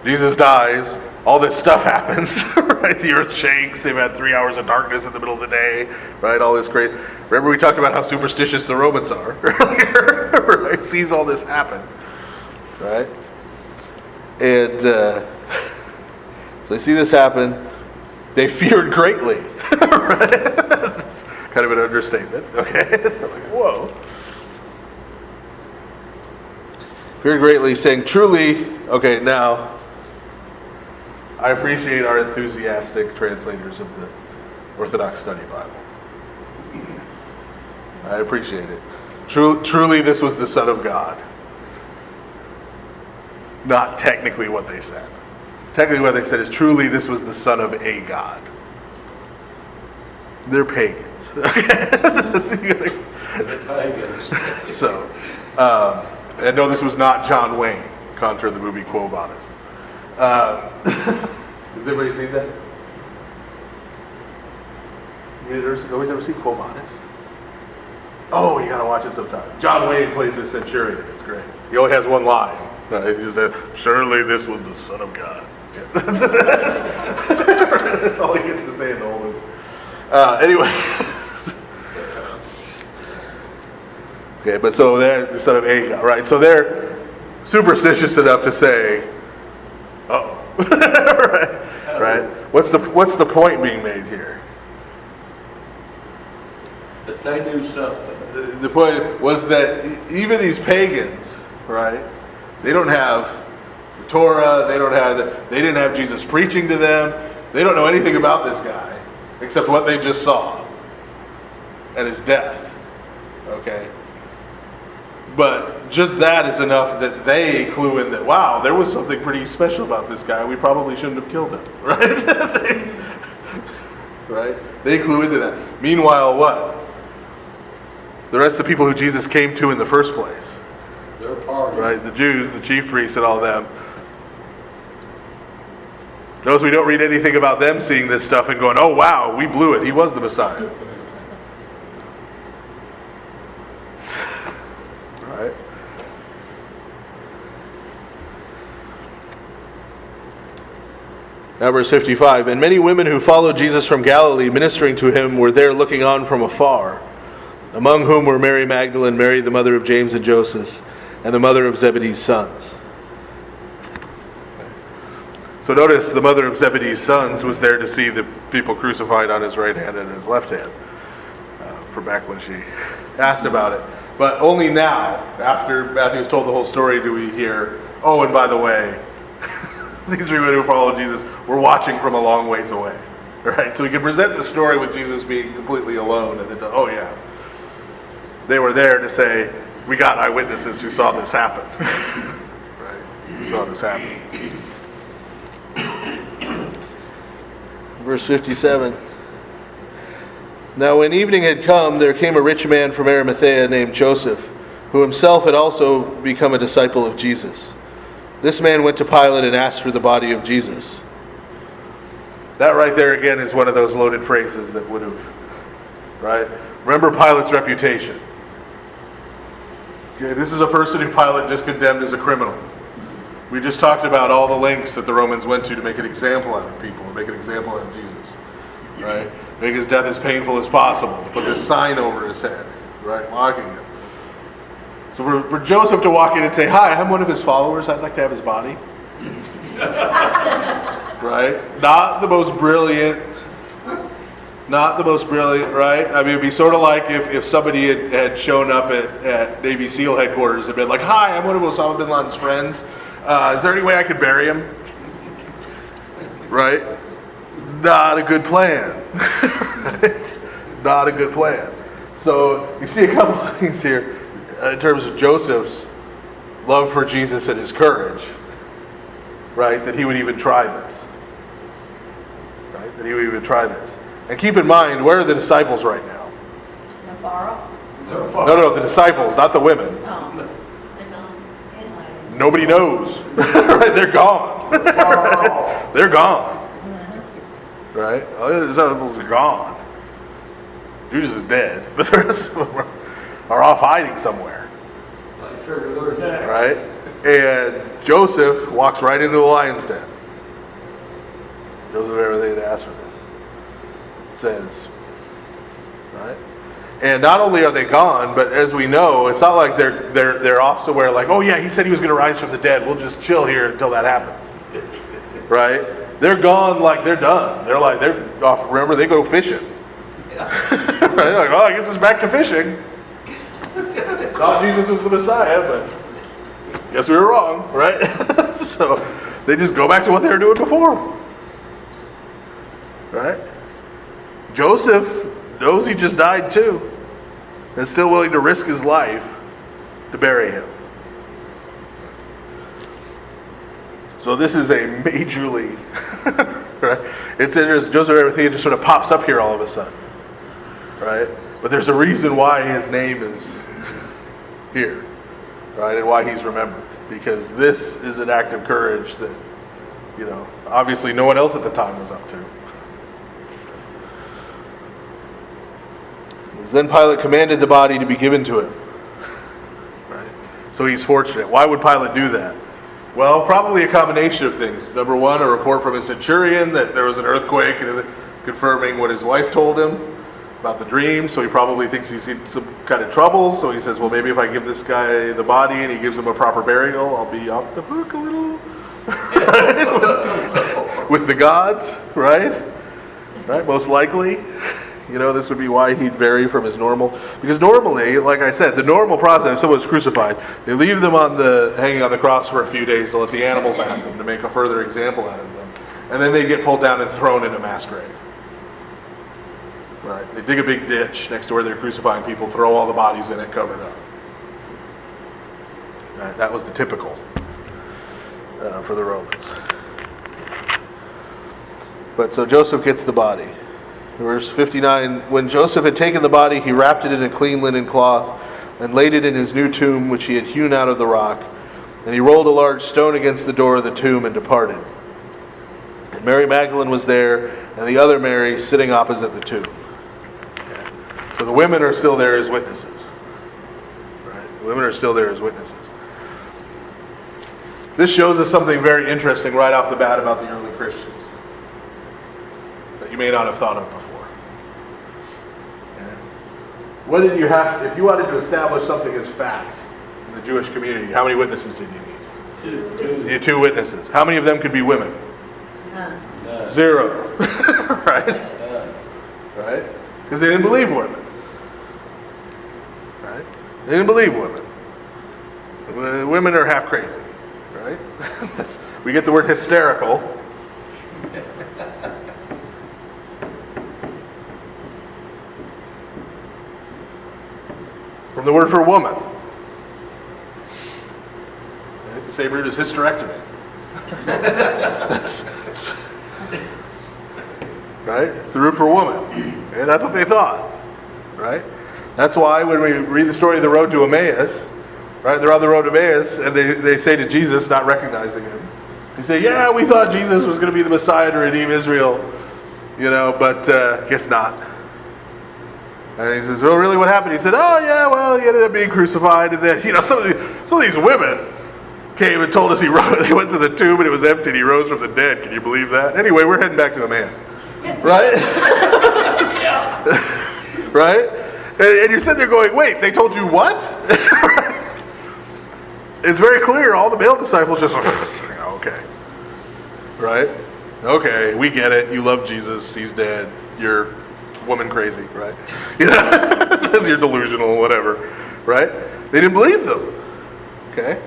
Jesus dies. All this stuff happens, right? The earth shakes. They've had 3 hours of darkness in the middle of the day, right? All this great. Remember we talked about how superstitious the Romans are earlier, right? Sees all this happen, right? And so they see this happen. They feared greatly. Right? That's kind of an understatement. Okay? They're like, whoa. Feared greatly, saying, truly, okay, now, I appreciate our enthusiastic translators of the Orthodox Study Bible. I appreciate it. Truly, this was the Son of God. Not technically what they said. Technically what they said is truly this was the son of a god. They're pagans. Okay? Pagans. So, and no, this was not John Wayne, contra the movie Quo Vadis. Has anybody seen that? Nobody's ever seen Quo Vadis? Oh, you gotta watch it sometime. John Wayne plays the centurion. It's great. He only has one line. He said, surely this was the Son of God. Yeah. That's all he gets to say in the whole movie. Anyway. Okay, but so they're the Son of a God, right? So they're superstitious enough to say, uh-oh. Right? What's the point being made here? That they knew something. The point was that even these pagans, right? They don't have the Torah. They didn't have Jesus preaching to them. They don't know anything about this guy except what they just saw and his death. Okay, but just that is enough that they clue in that, wow, there was something pretty special about this guy. We probably shouldn't have killed him, right? Right? They clue into that. Meanwhile, what? The rest of the people who Jesus came to in the first place. Their party. Right, the Jews, the chief priests and all them, Notice we don't read anything about them seeing this stuff and going, oh wow, we blew it. He was the Messiah. Right? Now verse 55, and many women who followed Jesus from Galilee, ministering to him, were there looking on from afar, among whom were Mary Magdalene, Mary the mother of James and Joseph, and the mother of Zebedee's sons. So notice the mother of Zebedee's sons was there to see the people crucified on his right hand and his left hand, from back when she asked about it. But only now, after Matthew's told the whole story, do we hear, oh, and by the way, these three women who followed Jesus were watching from a long ways away. Right? So we can present the story with Jesus being completely alone, and then, oh yeah, they were there to say, we got eyewitnesses who saw this happen. Right? Who saw this happen. Verse 57. Now when evening had come, there came a rich man from Arimathea named Joseph, who himself had also become a disciple of Jesus. This man went to Pilate and asked for the body of Jesus. That right there again is one of those loaded phrases that would have, right? Remember Pilate's reputation. Okay, this is a person who Pilate just condemned as a criminal. We just talked about all the lengths that the Romans went to make an example out of people, to make an example out of Jesus, right? Make his death as painful as possible. Put this sign over his head, right? Mocking him. So for Joseph to walk in and say, hi, I'm one of his followers, I'd like to have his body. Right? Not the most brilliant, right? I mean, it'd be sort of like if somebody had shown up at Navy SEAL headquarters and been like, hi, I'm one of Osama bin Laden's friends. Is there any way I could bury him? Right? Not a good plan. Right? Not a good plan. So you see a couple of things here in terms of Joseph's love for Jesus and his courage. Right? That he would even try this. Right? That he would even try this. And keep in mind, where are the disciples right now? No, the disciples, not the women. Nobody knows. Right? They're gone. They're gone. Right? All the other disciples are gone. Judas is dead, but the rest of them are off hiding somewhere. Right? And Joseph walks right into the lion's den. Joseph everything to ask for this. It says, right? And not only are they gone, but as we know, it's not like they're off somewhere like, oh yeah, he said he was going to rise from the dead. We'll just chill here until that happens. Right? They're gone like they're done. They're off. Remember, they go fishing. Right? They're like, oh, I guess it's back to fishing. Thought Jesus was the Messiah, but guess we were wrong, right? So they just go back to what they were doing before. Right? Joseph knows he just died too, and still willing to risk his life to bury him. So this is a majorly, right? It's interesting. Joseph of Arimathea just sort of pops up here all of a sudden, right? But there's a reason why his name is here, right? And why he's remembered, because this is an act of courage that, obviously no one else at the time was up to. Then Pilate commanded the body to be given to him. Right? So he's fortunate. Why would Pilate do that? Well, probably a combination of things. Number one, a report from a centurion that there was an earthquake, and confirming what his wife told him about the dream. So he probably thinks he's in some kind of trouble. So he says, well, maybe if I give this guy the body and he gives him a proper burial, I'll be off the hook a little. With the gods, right? Right, most likely. This would be why he'd vary from his normal. Because normally, like I said, the normal process, if someone's crucified, they leave them hanging on the cross for a few days to let the animals at them, to make a further example out of them. And then they get pulled down and thrown in a mass grave. Right? They dig a big ditch next to where they're crucifying people, throw all the bodies in it, cover it up. Right? That was the typical for the Romans. But so Joseph gets the body. Verse 59, when Joseph had taken the body, he wrapped it in a clean linen cloth and laid it in his new tomb, which he had hewn out of the rock. And he rolled a large stone against the door of the tomb and departed. And Mary Magdalene was there, and the other Mary sitting opposite the tomb. Okay. So the women are still there as witnesses. Right? The women are still there as witnesses. This shows us something very interesting right off the bat about the early Christians that you may not have thought of before. Okay. What did you have, if you wanted to establish something as fact in the Jewish community, how many witnesses did you need? Two. You need 2 witnesses. How many of them could be women? None. 0. Right? Right? Because they didn't believe women. Right? They didn't believe women. Women are half crazy. Right? We get the word hysterical. From the word for woman. It's the same root as hysterectomy. Right? It's the root for woman. Okay? That's what they thought. Right? That's why when we read the story of the road to Emmaus, right, they're on the road to Emmaus, and they say to Jesus, not recognizing him, they say, yeah, we thought Jesus was going to be the Messiah to redeem Israel, but guess not. And he says, oh, really, what happened? He said, oh, yeah, well, he ended up being crucified, and then, some of these women came and told us he rose. They went to the tomb and it was empty and he rose from the dead. Can you believe that? Anyway, we're heading back to Emmaus. Right? Right? And you're sitting there going, wait, they told you what? It's very clear. All the male disciples just, okay. Right? Okay, we get it. You love Jesus. He's dead. You're woman crazy, right? Because you're delusional, whatever. Right? They didn't believe them. Okay?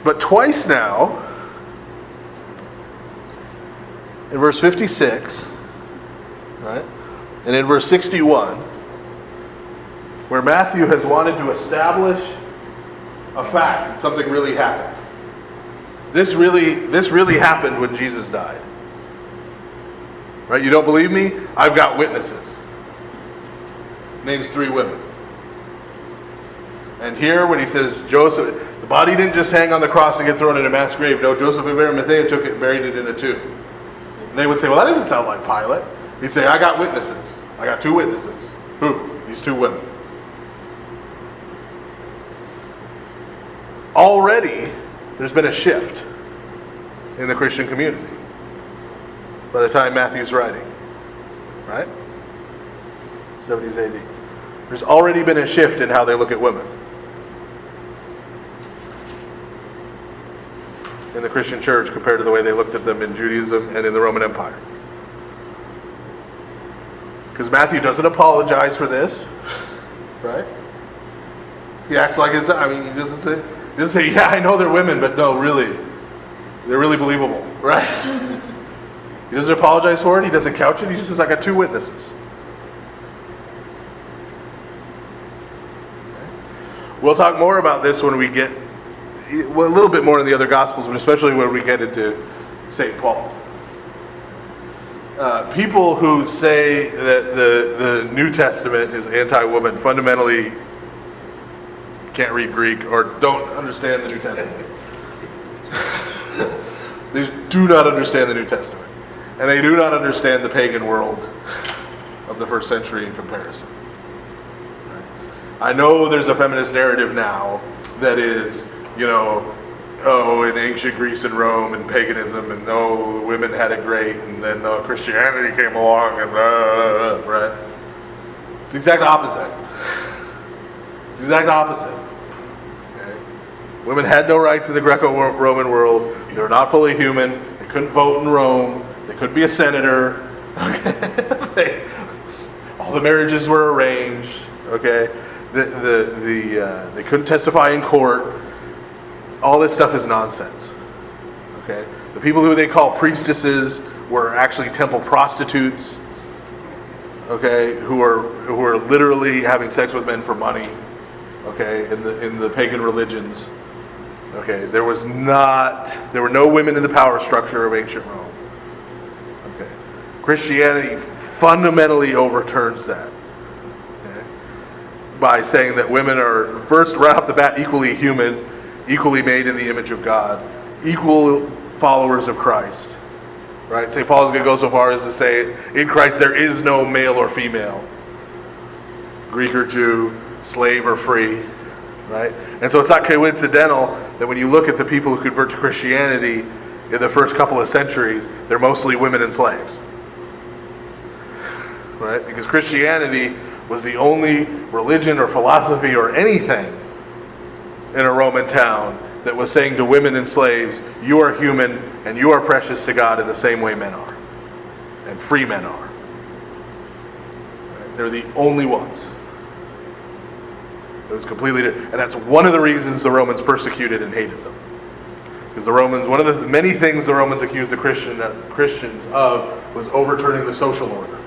But twice now, in verse 56, right, and in verse 61, where Matthew has wanted to establish a fact that something really happened. This really happened when Jesus died. Right? You don't believe me? I've got witnesses. Names 3 women. And here when he says Joseph, the body didn't just hang on the cross and get thrown in a mass grave. No, Joseph of Arimathea took it and buried it in a tomb. And they would say, well, that doesn't sound like Pilate. He'd say, I got witnesses. I got 2 witnesses. Who? These 2 women. Already, there's been a shift in the Christian community by the time Matthew's writing. Right? 70s AD. There's already been a shift in how they look at women in the Christian church compared to the way they looked at them in Judaism and in the Roman Empire. Because Matthew doesn't apologize for this, right? He acts like he doesn't say, yeah, I know they're women, but no, really, they're really believable, right? He doesn't apologize for it. He doesn't couch it. He just says, I got 2 witnesses. We'll talk more about this when we get, a little bit more in the other Gospels, but especially when we get into St. Paul. People who say that the New Testament is anti-woman fundamentally can't read Greek or don't understand the New Testament. They do not understand the New Testament. And they do not understand the pagan world of the first century in comparison. I know there's a feminist narrative now that is, in ancient Greece and Rome and paganism, and women had it great, and then Christianity came along, and right? It's the exact opposite. It's the exact opposite. Okay? Women had no rights in the Greco-Roman world. They were not fully human. They couldn't vote in Rome. They couldn't be a senator. Okay? All the marriages were arranged. Okay? They couldn't testify in court. All this stuff is nonsense. Okay? The people who they call priestesses were actually temple prostitutes. Okay? Who are literally having sex with men for money. Okay? In the pagan religions. Okay? There were no women in the power structure of ancient Rome. Okay? Christianity fundamentally overturns that. By saying that women are, first, right off the bat, equally human, equally made in the image of God, equal followers of Christ. Right? St. Paul is going to go so far as to say, in Christ there is no male or female, Greek or Jew, slave or free. Right? And so it's not coincidental that when you look at the people who convert to Christianity in the first couple of centuries, they're mostly women and slaves. Right? Because Christianity was the only religion or philosophy or anything in a Roman town that was saying to women and slaves, you are human and you are precious to God in the same way men are. And free men are. Right? They're the only ones. It was completely different. And that's one of the reasons the Romans persecuted and hated them. Because the Romans, one of the many things the Romans accused the Christians of was overturning the social order.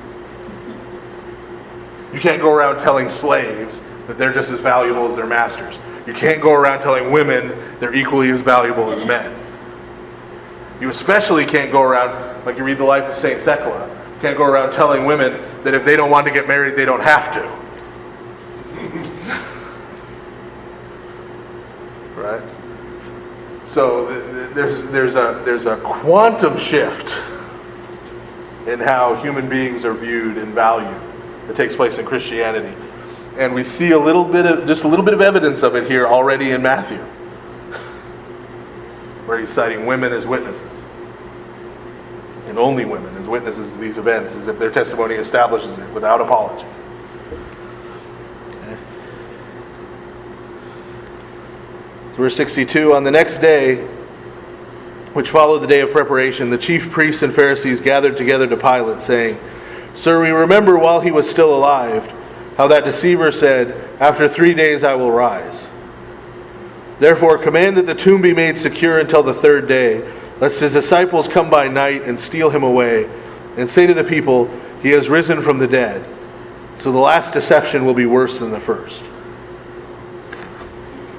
You can't go around telling slaves that they're just as valuable as their masters. You can't go around telling women they're equally as valuable as men. You especially can't go around, like you read the life of St. Thecla, you can't go around telling women that if they don't want to get married, they don't have to. Right? So there's a quantum shift in how human beings are viewed and valued that takes place in Christianity. And we see a little bit of evidence of it here already in Matthew, where he's citing women as witnesses. And only women as witnesses of these events, as if their testimony establishes it without apology. Okay. So verse 62, on the next day, which followed the day of preparation, the chief priests and Pharisees gathered together to Pilate, saying, Sir, we remember while he was still alive, how that deceiver said, after 3 days I will rise. Therefore command that the tomb be made secure until the third day, lest his disciples come by night and steal him away, and say to the people, he has risen from the dead. So the last deception will be worse than the first.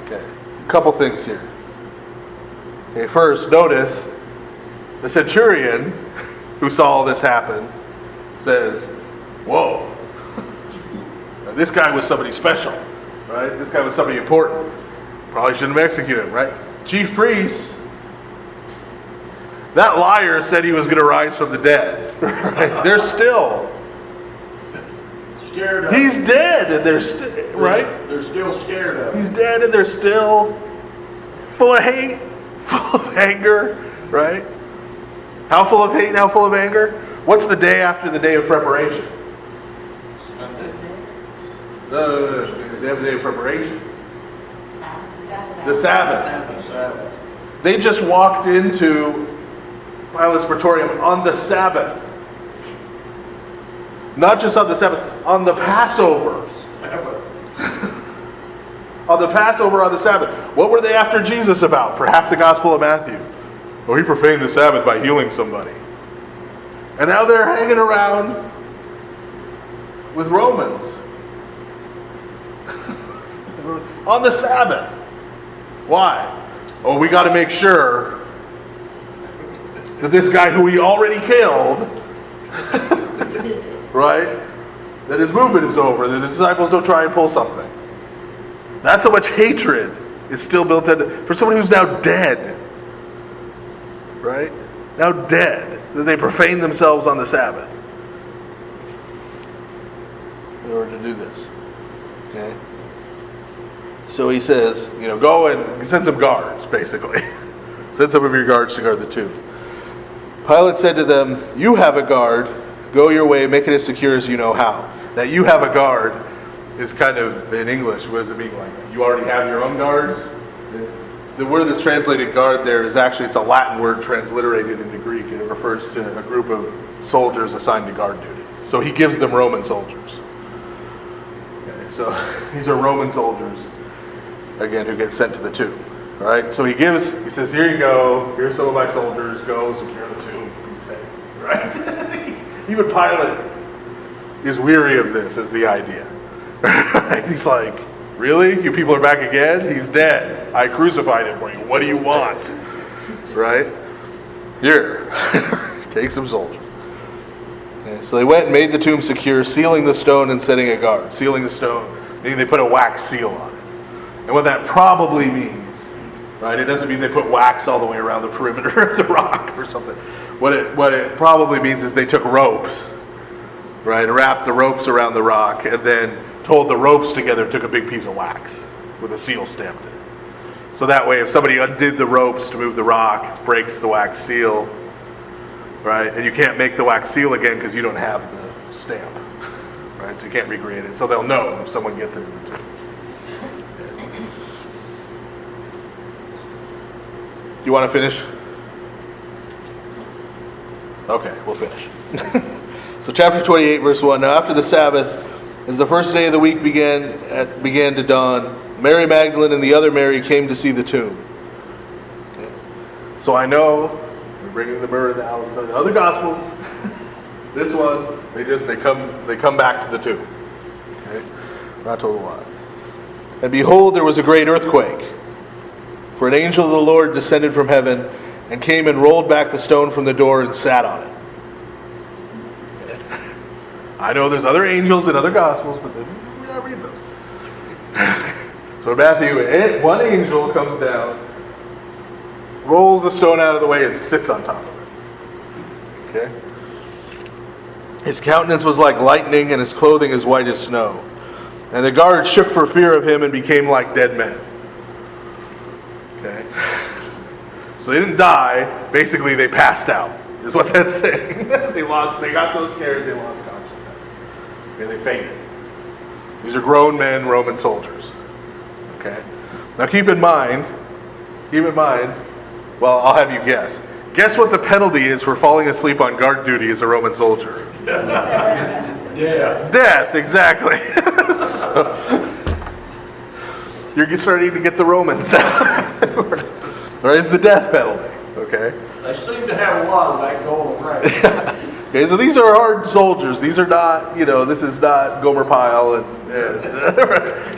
Okay, a couple things here. Okay, first, notice the centurion who saw all this happen says, whoa, this guy was somebody special, right? This guy was somebody important. Probably shouldn't have executed him, right? Chief priests, that liar said he was going to rise from the dead. Right? They're still scared of him. He's dead, and they're still, right? They're still scared of him. He's dead, and they're still full of hate, full of anger, right? How full of hate and how full of anger? What's the day after the day of preparation? No. They have the day of preparation. The Sabbath. They just walked into Pilate's Praetorium on the Sabbath. Not just on the Sabbath, on the Passover. On the Passover, on the Sabbath. What were they after Jesus about for half the Gospel of Matthew? Well, he profaned the Sabbath by healing somebody. And now they're hanging around with Romans. On the Sabbath. Why? Oh, we got to make sure that this guy who we already killed, right, that his movement is over, that his disciples don't try and pull something. That's how much hatred is still built in for someone who's now dead. Right? Now dead. That they profane themselves on the Sabbath in order to do this. Okay? So he says, go and send some guards, basically. Send some of your guards to guard the tomb. Pilate said to them, you have a guard. Go your way, make it as secure as you know how. That you have a guard is kind of, in English, what does it mean? Like, you already have your own guards? The word that's translated guard there is actually, it's a Latin word transliterated into Greek, and it refers to a group of soldiers assigned to guard duty. So he gives them Roman soldiers. Okay, so these are Roman soldiers, again, who get sent to the tomb. All right, so he says, here you go, here's some of my soldiers, go secure the tomb. Right? Even Pilate is weary of this as the idea. He's like, really? You people are back again? He's dead. I crucified him for you. What do you want? Right? Here. Take some soldiers. Okay, so they went and made the tomb secure, sealing the stone and setting a guard. Sealing the stone, meaning they put a wax seal on it. And what that probably means, right? It doesn't mean they put wax all the way around the perimeter of the rock or something. What it probably means is they took ropes, right, wrapped the ropes around the rock, and then told the ropes together, took a big piece of wax with a seal stamped in it. So that way, if somebody undid the ropes to move the rock, breaks the wax seal, right, and you can't make the wax seal again because you don't have the stamp, right, so you can't recreate it. So they'll know if someone gets it in the tomb. You want to finish? Okay, we'll finish. So chapter 28, verse 1. Now after the Sabbath, as the first day of the week began to dawn, Mary Magdalene and the other Mary came to see the tomb. Okay. So I know we're bringing the myrrh in the house. The other Gospels, this one, they come back to the tomb. Okay? Not told a lie. And behold, there was a great earthquake. For an angel of the Lord descended from heaven and came and rolled back the stone from the door and sat on it. I know there's other angels in other Gospels, but we don't read those. So in Matthew, one angel comes down, rolls the stone out of the way, and sits on top of it. Okay? His countenance was like lightning, and his clothing as white as snow. And the guards shook for fear of him and became like dead men. Okay? So they didn't die. Basically, they passed out, is what that's saying. They got so scared, they lost consciousness. Okay, they fainted. These are grown men, Roman soldiers. Okay? Now keep in mind, well, I'll have you guess. Guess what the penalty is for falling asleep on guard duty as a Roman soldier? Death, exactly. You're starting to get the Romans down. Right, it's the death penalty, okay? They seem to have a lot of that going around. Okay, so these are hard soldiers. These are not, this is not Gomer Pyle. And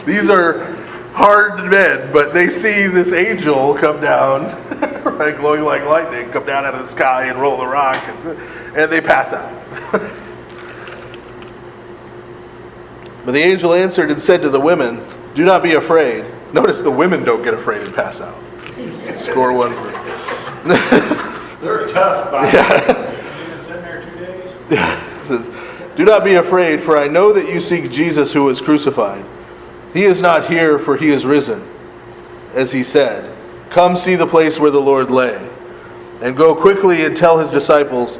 these are hard men, but they see this angel come down, right, glowing like lightning, come down out of the sky and roll the rock, and they pass out. But the angel answered and said to the women, "Do not be afraid." Notice the women don't get afraid and pass out. Score one for They're tough, by Been sitting there 2 days. It says, "Do not be afraid, for I know that you seek Jesus who was crucified. He is not here, for he is risen. As he said, come see the place where the Lord lay. And go quickly and tell his disciples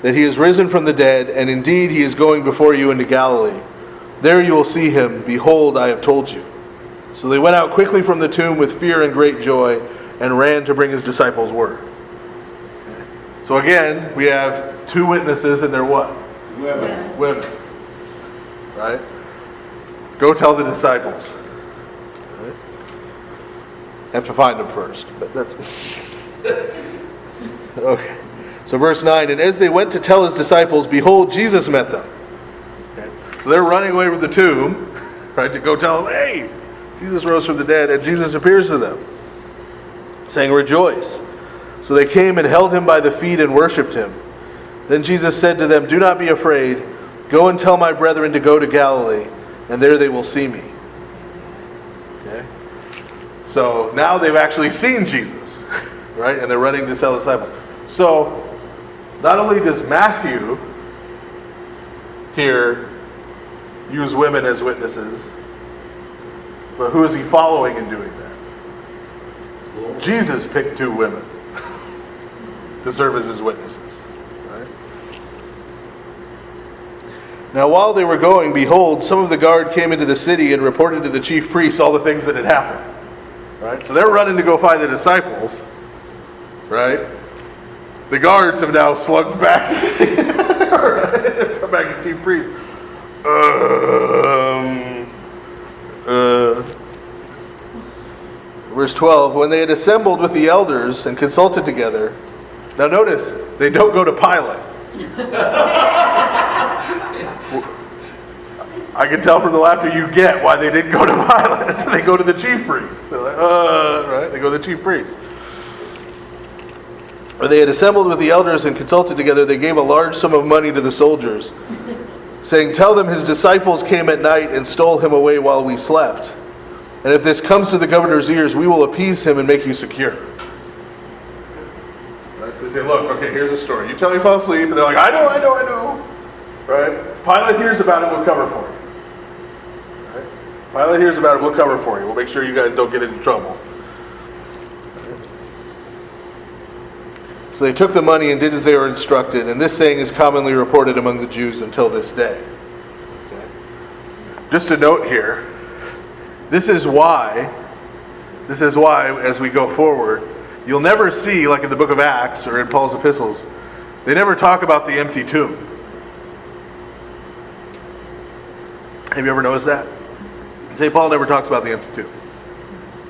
that he is risen from the dead, and indeed he is going before you into Galilee. There you will see him. Behold, I have told you." So they went out quickly from the tomb with fear and great joy, and ran to bring his disciples word. So again, we have two witnesses, and they're what? Women. Right? Go tell the disciples. Right? Have to find them first, but that's okay. So verse 9, and as they went to tell his disciples, behold, Jesus met them. Okay. So they're running away from the tomb, right, to go tell them, hey, Jesus rose from the dead, and Jesus appears to them, saying, rejoice. So they came and held him by the feet and worshipped him. Then Jesus said to them, do not be afraid. Go and tell my brethren to go to Galilee, and there they will see me. Okay? So now they've actually seen Jesus, right? And they're running to tell the disciples. So not only does Matthew here use women as witnesses, but who is he following in doing that? Jesus picked two women to serve as his witnesses. Right? Now while they were going, behold, some of the guard came into the city and reported to the chief priests all the things that had happened. Right? So they're running to go find the disciples. Right? The guards have now slugged back. Right? Come back to the chief priest. Verse 12, when they had assembled with the elders and consulted together. Now notice, they don't go to Pilate. I can tell from the laughter you get why they didn't go to Pilate. They go to the chief priest. They're like, right? They go to the chief priest. When they had assembled with the elders and consulted together, they gave a large sum of money to the soldiers, saying, tell them his disciples came at night and stole him away while we slept. And if this comes to the governor's ears, we will appease him and make you secure. Right? So say, look, okay, here's a story. You tell me you fell asleep, and they're like, I know. Right? If Pilate hears about it, we'll cover for you. Right? Pilate hears about it, we'll cover for you. We'll make sure you guys don't get into trouble. So they took the money and did as they were instructed, and this saying is commonly reported among the Jews until this day. Okay. Just a note here, this is why, as we go forward, you'll never see, like in the book of Acts or in Paul's epistles, they never talk about the empty tomb. Have you ever noticed that? St. Paul never talks about the empty tomb.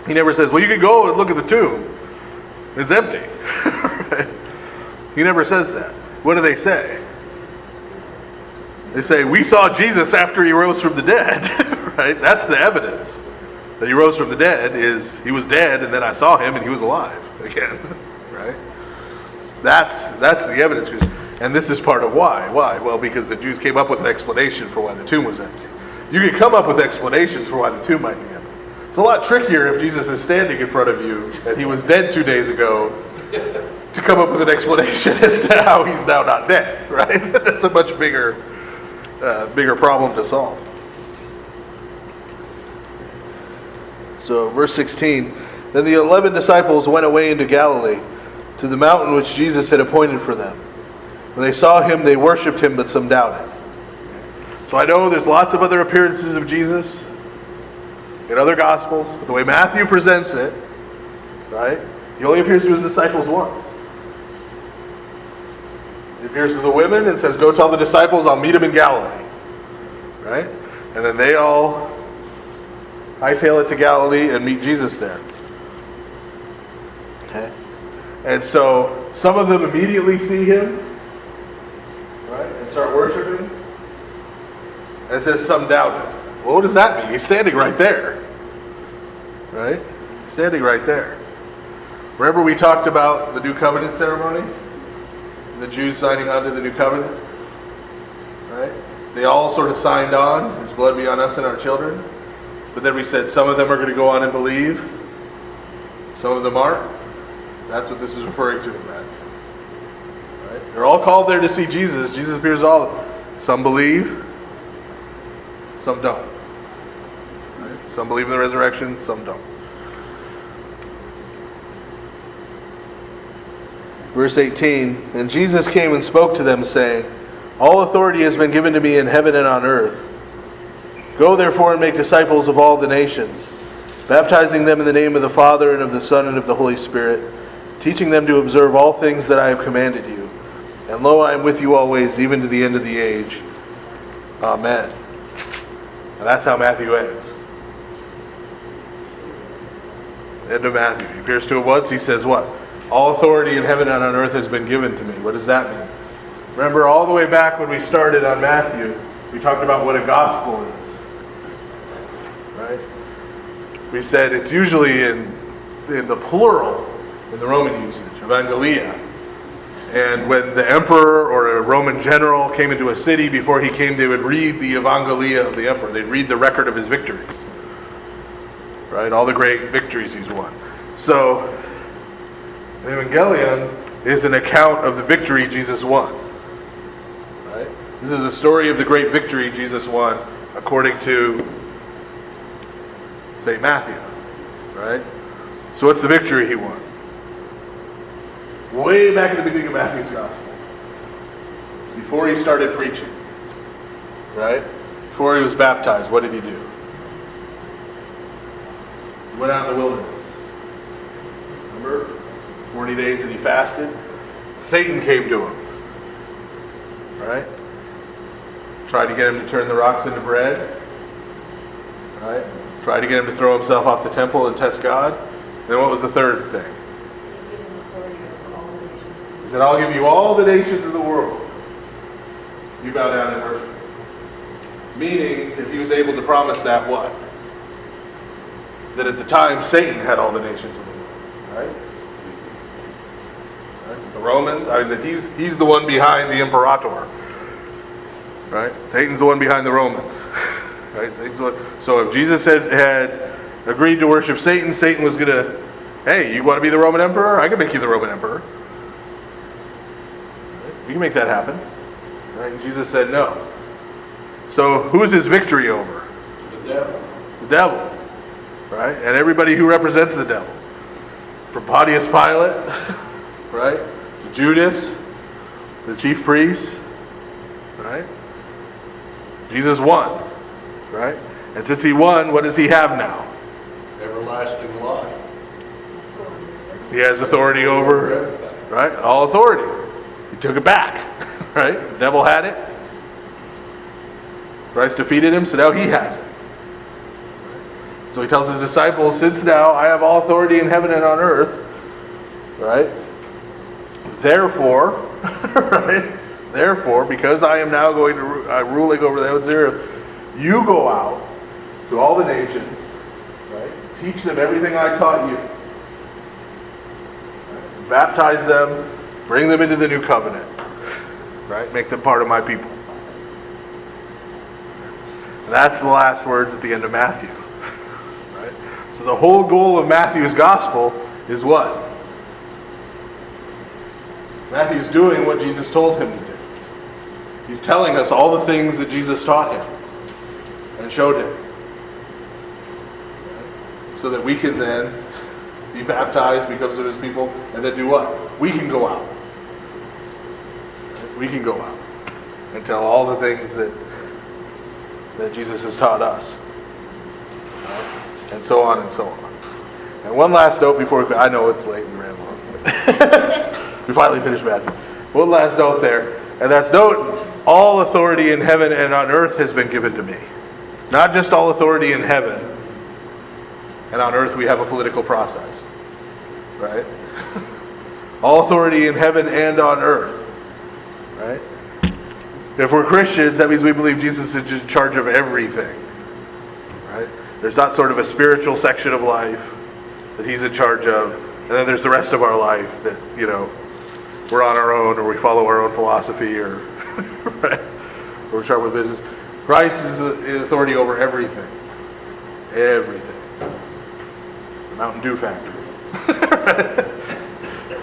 He never says, well, you can go and look at the tomb. It's empty. Right? He never says that. What do they say? They say, we saw Jesus after he rose from the dead. Right? That's the evidence that he rose from the dead, is he was dead and then I saw him and he was alive again. Right? That's the evidence. And this is part of why. Why? Well, because the Jews came up with an explanation for why the tomb was empty. You can come up with explanations for why the tomb might be empty. It's a lot trickier if Jesus is standing in front of you and he was dead 2 days ago to come up with an explanation as to how he's now not dead, right? That's a much bigger problem to solve. So verse 16, then the 11 disciples went away into Galilee, to the mountain which Jesus had appointed for them. When they saw him, they worshipped him, but some doubted. So I know there's lots of other appearances of Jesus in other Gospels, but the way Matthew presents it, right, he only appears to his disciples once. He appears to the women and says, go tell the disciples I'll meet him in Galilee. Right? And then they all hightail it to Galilee and meet Jesus there. Okay? And so some of them immediately see him, right, and start worshiping. And it says some doubted. Well, what does that mean? He's standing right there. Right? He's standing right there. Remember we talked about the New Covenant ceremony? The Jews signing on to the New Covenant? Right? They all sort of signed on, his blood be on us and our children. But then we said some of them are going to go on and believe. Some of them aren't. That's what this is referring to in Matthew. Right? They're all called there to see Jesus. Jesus appears to all of them. Some believe, some don't. Right? Some believe in the resurrection, some don't. Verse 18, and Jesus came and spoke to them, saying, all authority has been given to me in heaven and on earth. Go therefore and make disciples of all the nations, baptizing them in the name of the Father and of the Son and of the Holy Spirit, teaching them to observe all things that I have commanded you. And lo, I am with you always, even to the end of the age. Amen. And that's how Matthew ends. End of Matthew. He appears to him once, he says what? All authority in heaven and on earth has been given to me. What does that mean? Remember, all the way back when we started on Matthew, we talked about what a gospel is. Right? We said it's usually in the plural in the Roman usage, evangelia. And when the emperor or a Roman general came into a city, before he came, they would read the evangelia of the emperor. They'd read the record of his victories. Right? All the great victories he's won. So, the Evangelion is an account of the victory Jesus won. Right? This is a story of the great victory Jesus won according to St. Matthew. Right? So what's the victory he won? Way back at the beginning of Matthew's Gospel. Before he started preaching. Right? Before he was baptized, what did he do? He went out in the wilderness. Remember? 40 days that he fasted. Satan came to him. Right? Tried to get him to turn the rocks into bread. Right? Tried to get him to throw himself off the temple and test God. Then what was the third thing? He said, I'll give you all the nations of the world. You bow down and worship. Meaning, if he was able to promise that, what? That at the time, Satan had all the nations of the world. Right? The Romans, that he's the one behind the imperator. Right? Satan's the one behind the Romans. Right? Satan's the one. So if Jesus had agreed to worship Satan, Satan was going to, hey, you want to be the Roman emperor? I can make you the Roman emperor. can make that happen. Right? And Jesus said no. So who's his victory over? The devil. The devil. Right? And everybody who represents the devil. From Pontius Pilate, right? To Judas, the chief priests, right? Jesus won, right? And since he won, what does he have now? Everlasting life. He has authority over, Everything. right? All authority. He took it back, right? The devil had it. Christ defeated him, so now he has it. So he tells his disciples, since now I have all authority in heaven and on earth, right? Therefore, right? Therefore, because I am now going to ruling over the heavens and the earth, you go out to all the nations, right? Teach them everything I taught you. Right? Baptize them, bring them into the new covenant, right? Make them part of my people. And that's the last words at the end of Matthew. So the whole goal of Matthew's gospel is what? Matthew's doing what Jesus told him to do. He's telling us all the things that Jesus taught him and showed him. So that we can then be baptized, become some of his people, and then do what? We can go out. We can go out and tell all the things that Jesus has taught us. And so on and so on. And one last note before I know it's late and ran long. We finally finished Matthew. One last note there. And that's note, all authority in heaven and on earth has been given to me. Not just all authority in heaven. And on earth we have a political process. Right? All authority in heaven and on earth. Right? If we're Christians, that means we believe Jesus is in charge of everything. Right? There's not sort of a spiritual section of life that he's in charge of. And then there's the rest of our life that, we're on our own or we follow our own philosophy or, right? Or we're sharp with business. Christ is in authority over everything. Everything. The Mountain Dew factory.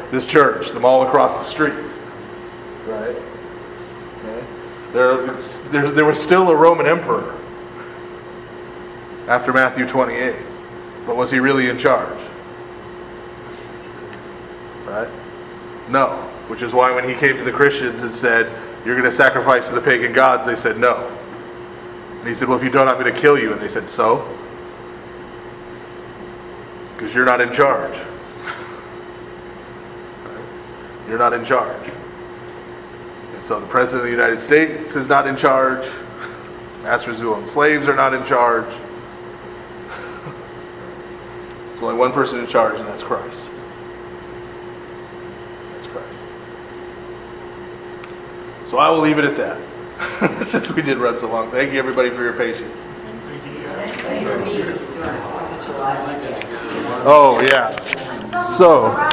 This church, the mall across the street. Right? Okay. There was still a Roman emperor after Matthew 28. But was he really in charge? Right? No. Which is why when he came to the Christians and said, you're going to sacrifice to the pagan gods, they said no. And he said, well, if you don't, I'm going to kill you. And they said, so? Because you're not in charge. Right? You're not in charge. And so the President of the United States is not in charge. Masters who own slaves are not in charge. There's only one person in charge, and that's Christ. That's Christ. So I will leave it at that. Since we did run so long. Thank you, everybody, for your patience. Thanks for your meeting during 4th of July weekend. Oh, yeah. So,